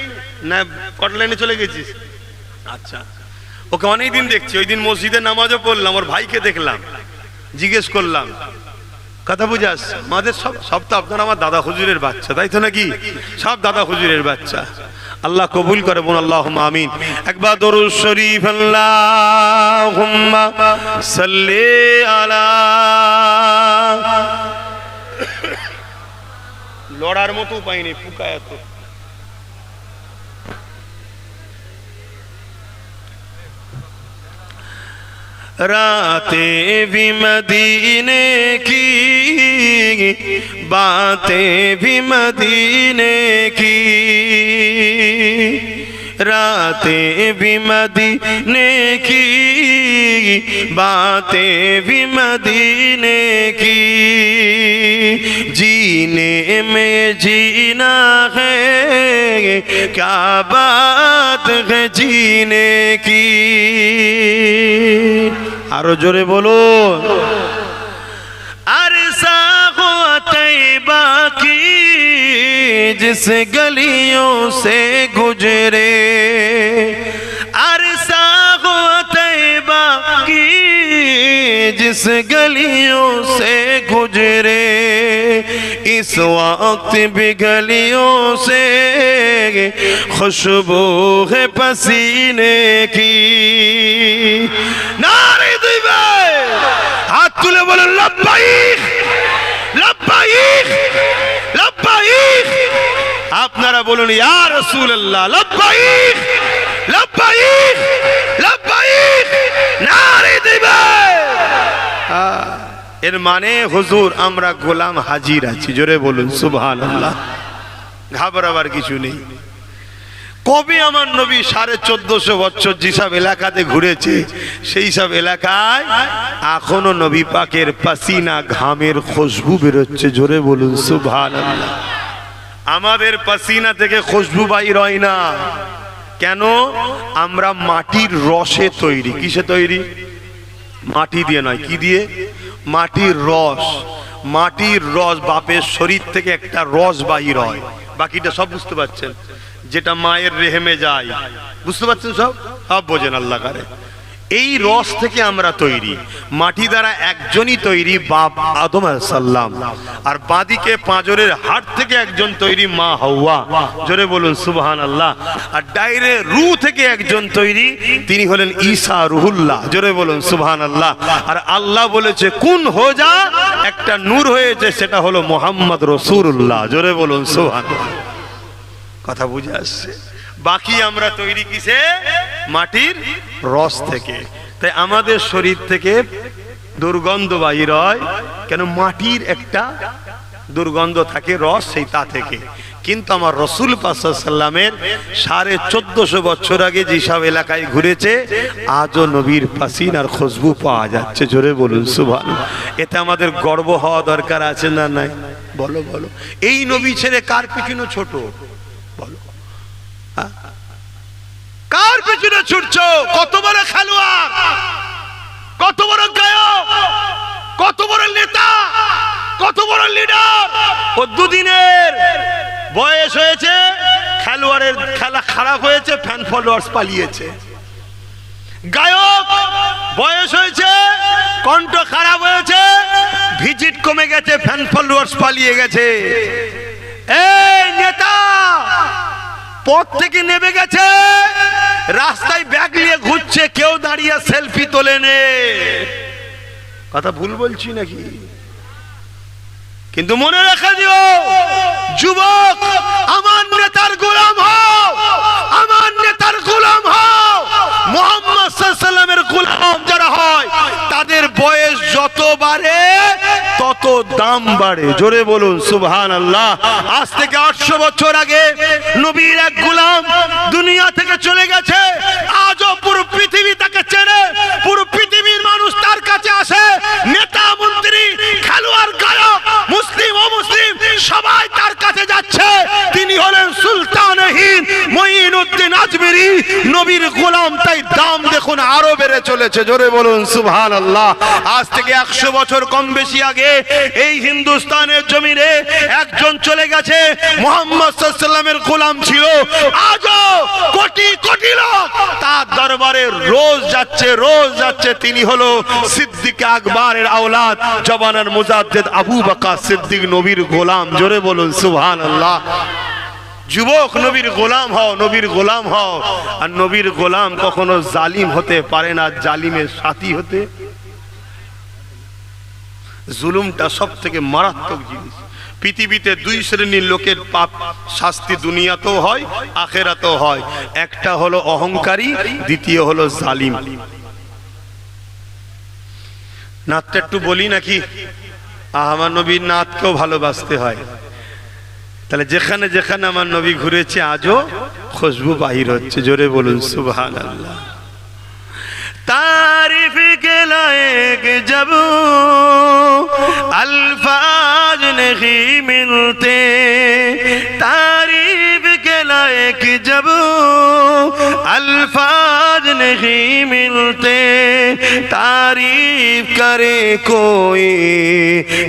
না কট লাইনে চলে গেছিস? আচ্ছা, ওকে অনেকদিন দেখছি। ওই দিন মসজিদে নামাজও পড়লাম, ওর ভাইকে দেখলাম, জিজ্ঞেস করলাম, কথা বুঝাস? আমাদের সব তো আপনারা আমার দাদা হুজুরের বাচ্চা, তাই তো নাকি? সব দাদা হুজুরের বাচ্চা। আল্লাহ কবুল করে বলুন আল্লাহুম্মা আমিন। একবার দরুদ শরীফ আল্লাহুম্মা সাল্লি আলা। লড়ার মতো পাইনি ফুকায় তো। रातें भी मदीने की, बातें भी मदीने की, रातें भी मदीने की, बातें भी मदीने की, जीने में जीना है, क्या बात है जीने की। आरो जोरे बोलो। अरसा हो तैबा की जिस गलियों से गुजरे, अरसा हो तैबा की जिस गलियों से गुजरे, इस वक्त भी गलियों से खुशबू है पसीने की। नारे दिवे हाथ तुले बोलो लब्बाइक लब्बाइक लब्बाइक। আপনারা বলুন ইয়া রাসূলুল্লাহ লব্বাইক লব্বাইক লব্বাইক। নারে দিবে। এর মানে হুজুর আমরা গোলাম হাজির আছি। জোরে বলুন সুবহানাল্লাহ। ঘাবড়াবার কিছু নেই। কবে আমার নবী 1450 বছর যেসব এলাকাতে ঘুরেছে সেই সব এলাকায় এখনো নবী পাকের পাসিনা ঘামের খুশবু বেরোচ্ছে। জোরে বলুন সুবহানাল্লাহ। আমাদের পাসিনা থেকে খুশবু বাইর হয় না কেন? আমরা মাটির রসে তৈরি। কিসে তৈরি? মাটি দিয়ে নয়। কি দিয়ে? মাটির রস। মাটির রস বাপের শরীর থেকে একটা রস বাহির হয়। বাকিটা সব বুঝতে পারছেন? যেটা মায়ের রেহেমে যায় বুঝতে পারছেন? সব সব বোঝেন আল্লাহ করে। এই রস থেকে আমরা তৈরি। মাটি দ্বারা একজনই তৈরি, বাপ আদম আলাইহিস সালাম। আর বাদিকে পাঁজরের হাড় থেকে একজন তৈরি, মা হাওয়া। জোরে বলুন সুবহানাল্লাহ। আর ডাইরে রূহ থেকে একজন তৈরি, তিনি হলেন ঈসা রুহুল্লাহ। জোরে বলুন সুবহানাল্লাহ। আর আল্লাহ বলেছে কুন হো যা, একটা নূর হয়েছে, সেটা হলো মুহাম্মদ রাসূলুল্লাহ। জোরে বলুন সুবহানাল্লাহ। কথা বুঝে আসছে? বাকি আমরা তৈরি কিসে? মাটির রস থেকে। তাই আমাদের শরীর থেকে দুর্গন্ধ বাহির হয় কেন? মাটির একটা দুর্গন্ধ থাকে, রস সেই তা থেকে। কিন্তু আমার রাসূল পাক সাল্লাল্লাহু আলাইহি ওয়াসাল্লামের 1450 বছর আগে যেসব এলাকায় ঘুরেছে আজও নবীর পাসিনার খুশবু পাওয়া যাচ্ছে। জোরে বলুন সুবহানাল্লাহ। এতে আমাদের গর্ব হওয়া দরকার আছে না নাই? বলো বলো। এই নবী ছেড়ে কার পিছনে ছোট? বলো কার পেছনে ছুটছো? কত বড় খেলোয়াড়, কত বড় গায়ক, কত বড় নেতা, কত বড় লিডার। ও দুদিনের বয়স হয়েছে, খেলোয়াড়ের খেলা খারাপ হয়েছে, ফ্যান ফলোয়ার্স পালিয়েছে। গায়ক বয়স হয়েছে, কণ্ঠ খারাপ হয়েছে, ভিজিট কমে গেছে, ফ্যান ফলোয়ার্স পালিয়ে গেছে। এই নেতা পথ থেকে নেমে গেছে, রাস্তায় ব্যাগ নিয়ে ঘুরছে, কেউ দাঁড়িয়ে সেলফি তোলে নে। কথা ভুল বলছি নাকি? কিন্তু মনে রেখে দিও যুবক, আমার নেতার গোলাম হও, আমার নেতার গোলাম হও। মুহাম্মদ সাল্লাল্লাহু আলাইহি ওয়াসাল্লামের গোলাম যারা হয় তাদের বয়স যত বাড়ে তত দাম বাড়ে। জোরে বলুন সুবহানাল্লাহ। আজ থেকে 800 বছর আগে নবীর এক গোলাম দুনিয়া থেকে চলে গেছে। আজও পুরো পৃথিবী তাকে চেনে, পুরো পৃথিবীর মানুষ তার কাছে আসে। নেতা মন্ত্রী খেলোয়াড় গায়ক মুসলিম অমুসলিম সবাই তার কাছে যাচ্ছে। তিনি হলেন সুলতান হিন্দ মুঈনুদ্দিন আজমিরি, নবীর গোলাম। তাই দাম দেখুন আরো বেড়ে চলেছে। জোরে বলুন সুবহানাল্লাহ। আজ থেকে 100 বছর কম বেশি আগে এই হিন্দুস্তানের জমিনে একজন চলে গেছে, মুহাম্মদ সাল্লাল্লাহু আলাইহি ওয়াসাল্লামের গোলাম ছিল। আজও কোটি কোটি লোক তার দরবারে রোজ যাচ্ছে, রোজ যাচ্ছে। তিনি হলো সিদ্দিক আকবরের আওলাদ, জবানার মুজাদ্দিদ আবু বকর সিদ্দিক, নবীর গোলাম। জোরে বলুন সুবহানাল্লাহ। যুবক নবীর গোলাম হও, নবীর গোলাম হও। আর নবীর গোলাম কখনো জালিম হতে পারে না, জালিমের সাথী হতে। জুলুমটা সব থেকে মারাত্মক জিনিস। পৃথিবীতে দুই শ্রেণীর লোকের পাপ শাস্তি দুনিয়াতেও হয়, আখেরাতেও হয়। একটা হলো অহংকারী, দ্বিতীয় হলো জালিম। নাতটা একটু বলি নাকি? আমার নবীর নাতকেও ভালোবাসতে হয়। তাহলে যেখানে যেখানে আমার নবী ঘুরেছে আজও খুশবু বাহির হচ্ছে। জোরে বলুন সুবহানাল্লাহ। तारीफ के लायक जब अल्फाज नहीं मिलते, तारीफ के लायक जब अल्फाज नहीं मिलते, तारीफ करे कोई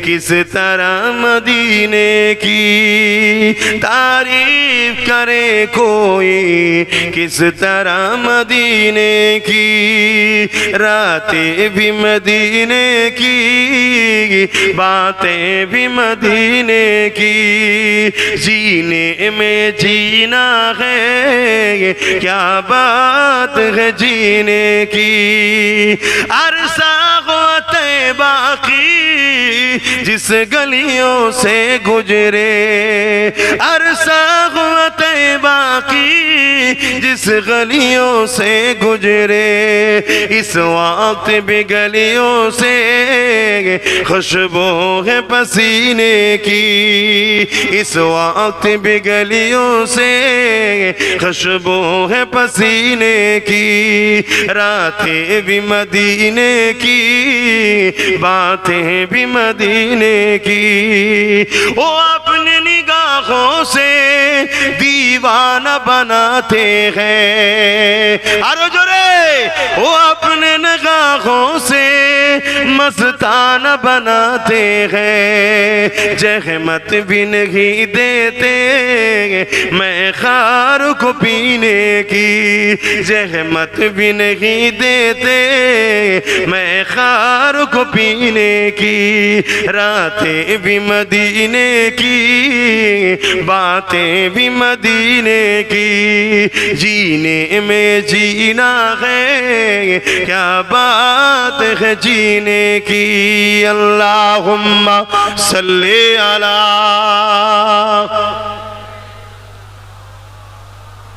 किस तरह मदीने की, तारीफ करे कोई किस तरह मदीने की, रातें भी मदीने की, बातें भी मदीने की, जीने में जीना है क्या बात है जीने की, अरसा होते बाकी जिस गलियों से गुजरे, अरसा होते बाकी जिस गलियों से गुजरे, इस वक्त भी गलियों से खुशबू है पसीने की, इस वक्त भी गलियों से खुशबू है पसीने की, रातें भी मदीने की, बातें भी मदीने की, वो अपनी निगाहों से दीवाना बनाते हैं। अरे जोरे, वो अपने निगाहों से मस्ताना बनाते हैं, जहमत भी नहीं देते मैं खार को पीने की, जहमत भी नहीं देते मैं खार को पीने की, रातें भी मदीने की, बातें भी मदीने की, जीने में जीना है क्या बात है जीने की। अल्लाहुम्मा सल्ली अला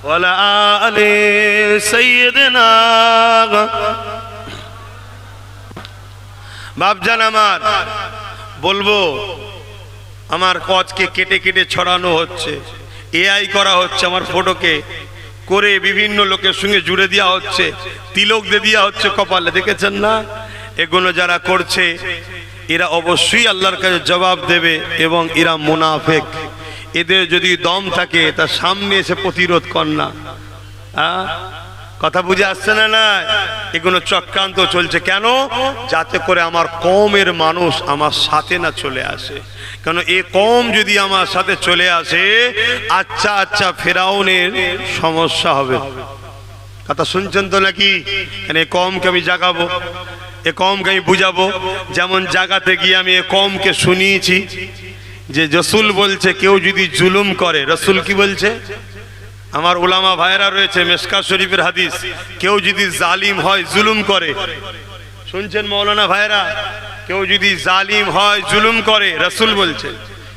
वला आले सय्यदना। বাপজান আমার বলবো, আমার কচকে কেটে কেটে ছড়ানো হচ্ছে, এআই করা হচ্ছে, আমার ফটোকে করে বিভিন্ন লোকের সঙ্গে জুড়ে দেওয়া হচ্ছে, তিলক দিয়ে দেওয়া হচ্ছে কপালে। দেখেছেন না? এগুলো যারা করছে এরা অবশ্যই আল্লাহর কাছে জবাব দেবে, এবং এরা মুনাফিক। এদের যদি দম থাকে তার সামনে এসে প্রতিরোধ কর না। কথা বুঝে আসছে না? না, এগুলো চক্রান্ত চলছে। কেন? যাতে করে আমার কওমের মানুষ আমার সাথে না চলে আসে। কেন এই কওম যদি আমার সাথে চলে আসে, আচ্ছা আচ্ছা ফেরাউনের সমস্যা হবে। কথা শুনছেন তো নাকি? এ কওমকে আমি জাগাবো, এ কওমকে আমি বুঝাবো। যেমন জাগাতে গিয়ে আমি এ কওমকে শুনিয়েছি যে রসুল বলছে কেউ যদি জুলুম করে, রসুল কি বলছে? আমার উলামা ভাইরা রয়েছে, মিশকাত শরীফের হাদিস, কেউ যদি জালিম হয় জুলুম করে, শুনছেন মৌলানা ভাইরা? কেউ যদি জালিম হয় জুলুম করে, রসুল বলছে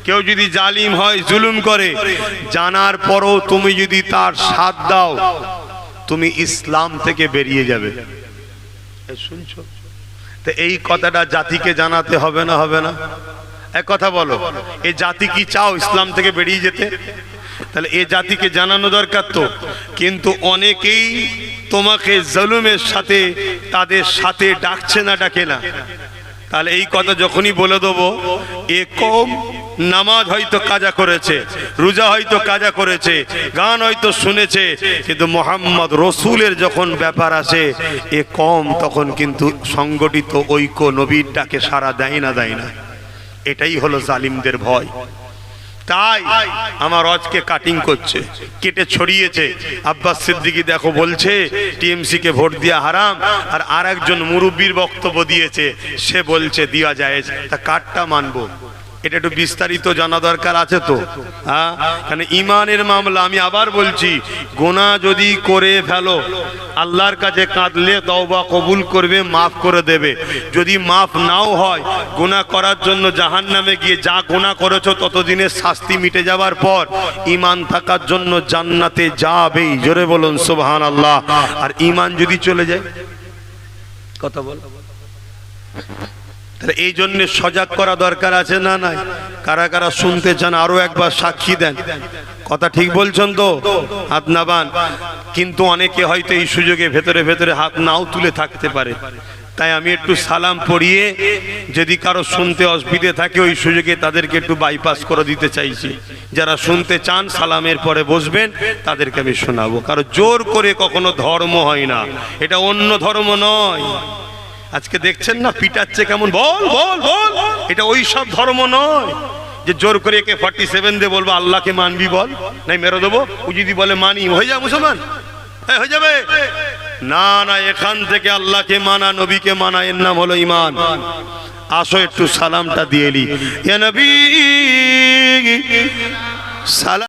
কেউ যদি জালিম হয় জুলুম করে, জানার পরও তুমি যদি তার সাথ দাও, তুমি ইসলাম থেকে বেরিয়ে যাবে। শুনছো তো? এই কথাটা জাতিকে জানাতে হবে না? হবে না? এক কথা বলো, এই জাতি কি চাও ইসলাম থেকে বেরিয়ে যেতে? তাহলে এই জাতিকে জানানো দরকার তো। কিন্তু অনেকেই তোমাকে জুলুমের সাথে, তাদের সাথে ডাকছে না, ডাকে না। তাহলে এই কথা যখনই বলে দেবো, এ কওম নামাজ হয়তো কাজা করেছে, রোজা হয়তো কাজা করেছে, গান হয়তো শুনেছে, কিন্তু মোহাম্মদ রসুলের যখন ব্যাপার আসে এ কওম তখন কিন্তু সংগঠিত ঐক্য নবীর ডাকে সাড়া দেয় না, দেয় না। এটাই হলো জালিমদের ভয়। তাই আমার আজকে কাটিং করছে, কেটে ছড়িয়েছে। আব্বাস সিদ্দিকী দেখো বলছে টিএমসি কে ভোট দেওয়া হারাম, আর আরেকজন মুরব্বির বক্তব্য দিয়েছে, সে বলছে দেওয়া যায়। তা কাটটা মানবো? এটা একটু বিস্তারিত জানা দরকার আছে তো, হ্যাঁ? কারণ ইমানের মামলা, আমি আবার বলছি, গুনাহ যদি করে ফেলো আল্লাহর কাছে কাঁদলে তওবা কবুল করবে, মাফ করে দেবে। যদি মাফ নাও হয়, গুনাহ করার জন্য জাহান্নামে গিয়ে যা গুনাহ করেছো ততদিনের শাস্তি মিটে যাওয়ার পর ঈমান থাকার জন্য জান্নাতে যাবেই। জোরে বলুন সুবহানাল্লাহ। আর ঈমান যদি চলে যায়, কথা বল, তাহলে এই জন্য সজাগ করা দরকার আছে না নাই? কারা কারা শুনতে চান আরো একবার সাক্ষী দেন। কথা ঠিক বলছেন তো? হাত নামান। কিন্তু অনেকে হয়তো এই সুযোগে ভেতরে ভেতরে হাত নাও তুলে থাকতে পারে, তাই আমি একটু সালাম পড়িয়ে যদি কারো শুনতে অসুবিধে থাকে ওই সুযোগে তাদেরকে একটু বাইপাস করে দিতে চাইছি। যারা শুনতে চান সালামের পরে বসবেন, তাদেরকে আমি শোনাবো। কারণ জোর করে কখনো ধর্ম হয় না, এটা অন্য ধর্ম নয়। আজকে দেখছেন না পিটাচ্ছে কেমন, বল বল বল, এটা ওই সব ধর্ম নয় যে জোর করে একে 47 দিয়ে বলবো আল্লাহকে মানবি বল, নাই মেরে দেবো। ও যদি বলে মানি, হয়ে যাবে মুসলমান, হয়ে যাবে। না না, এখান থেকে আল্লাহকে মানা, নবীকে মানা, এর নাম হলো ঈমান। আসো একটু সালামটা দিয়ে নি, ইয়া নবী সালাম।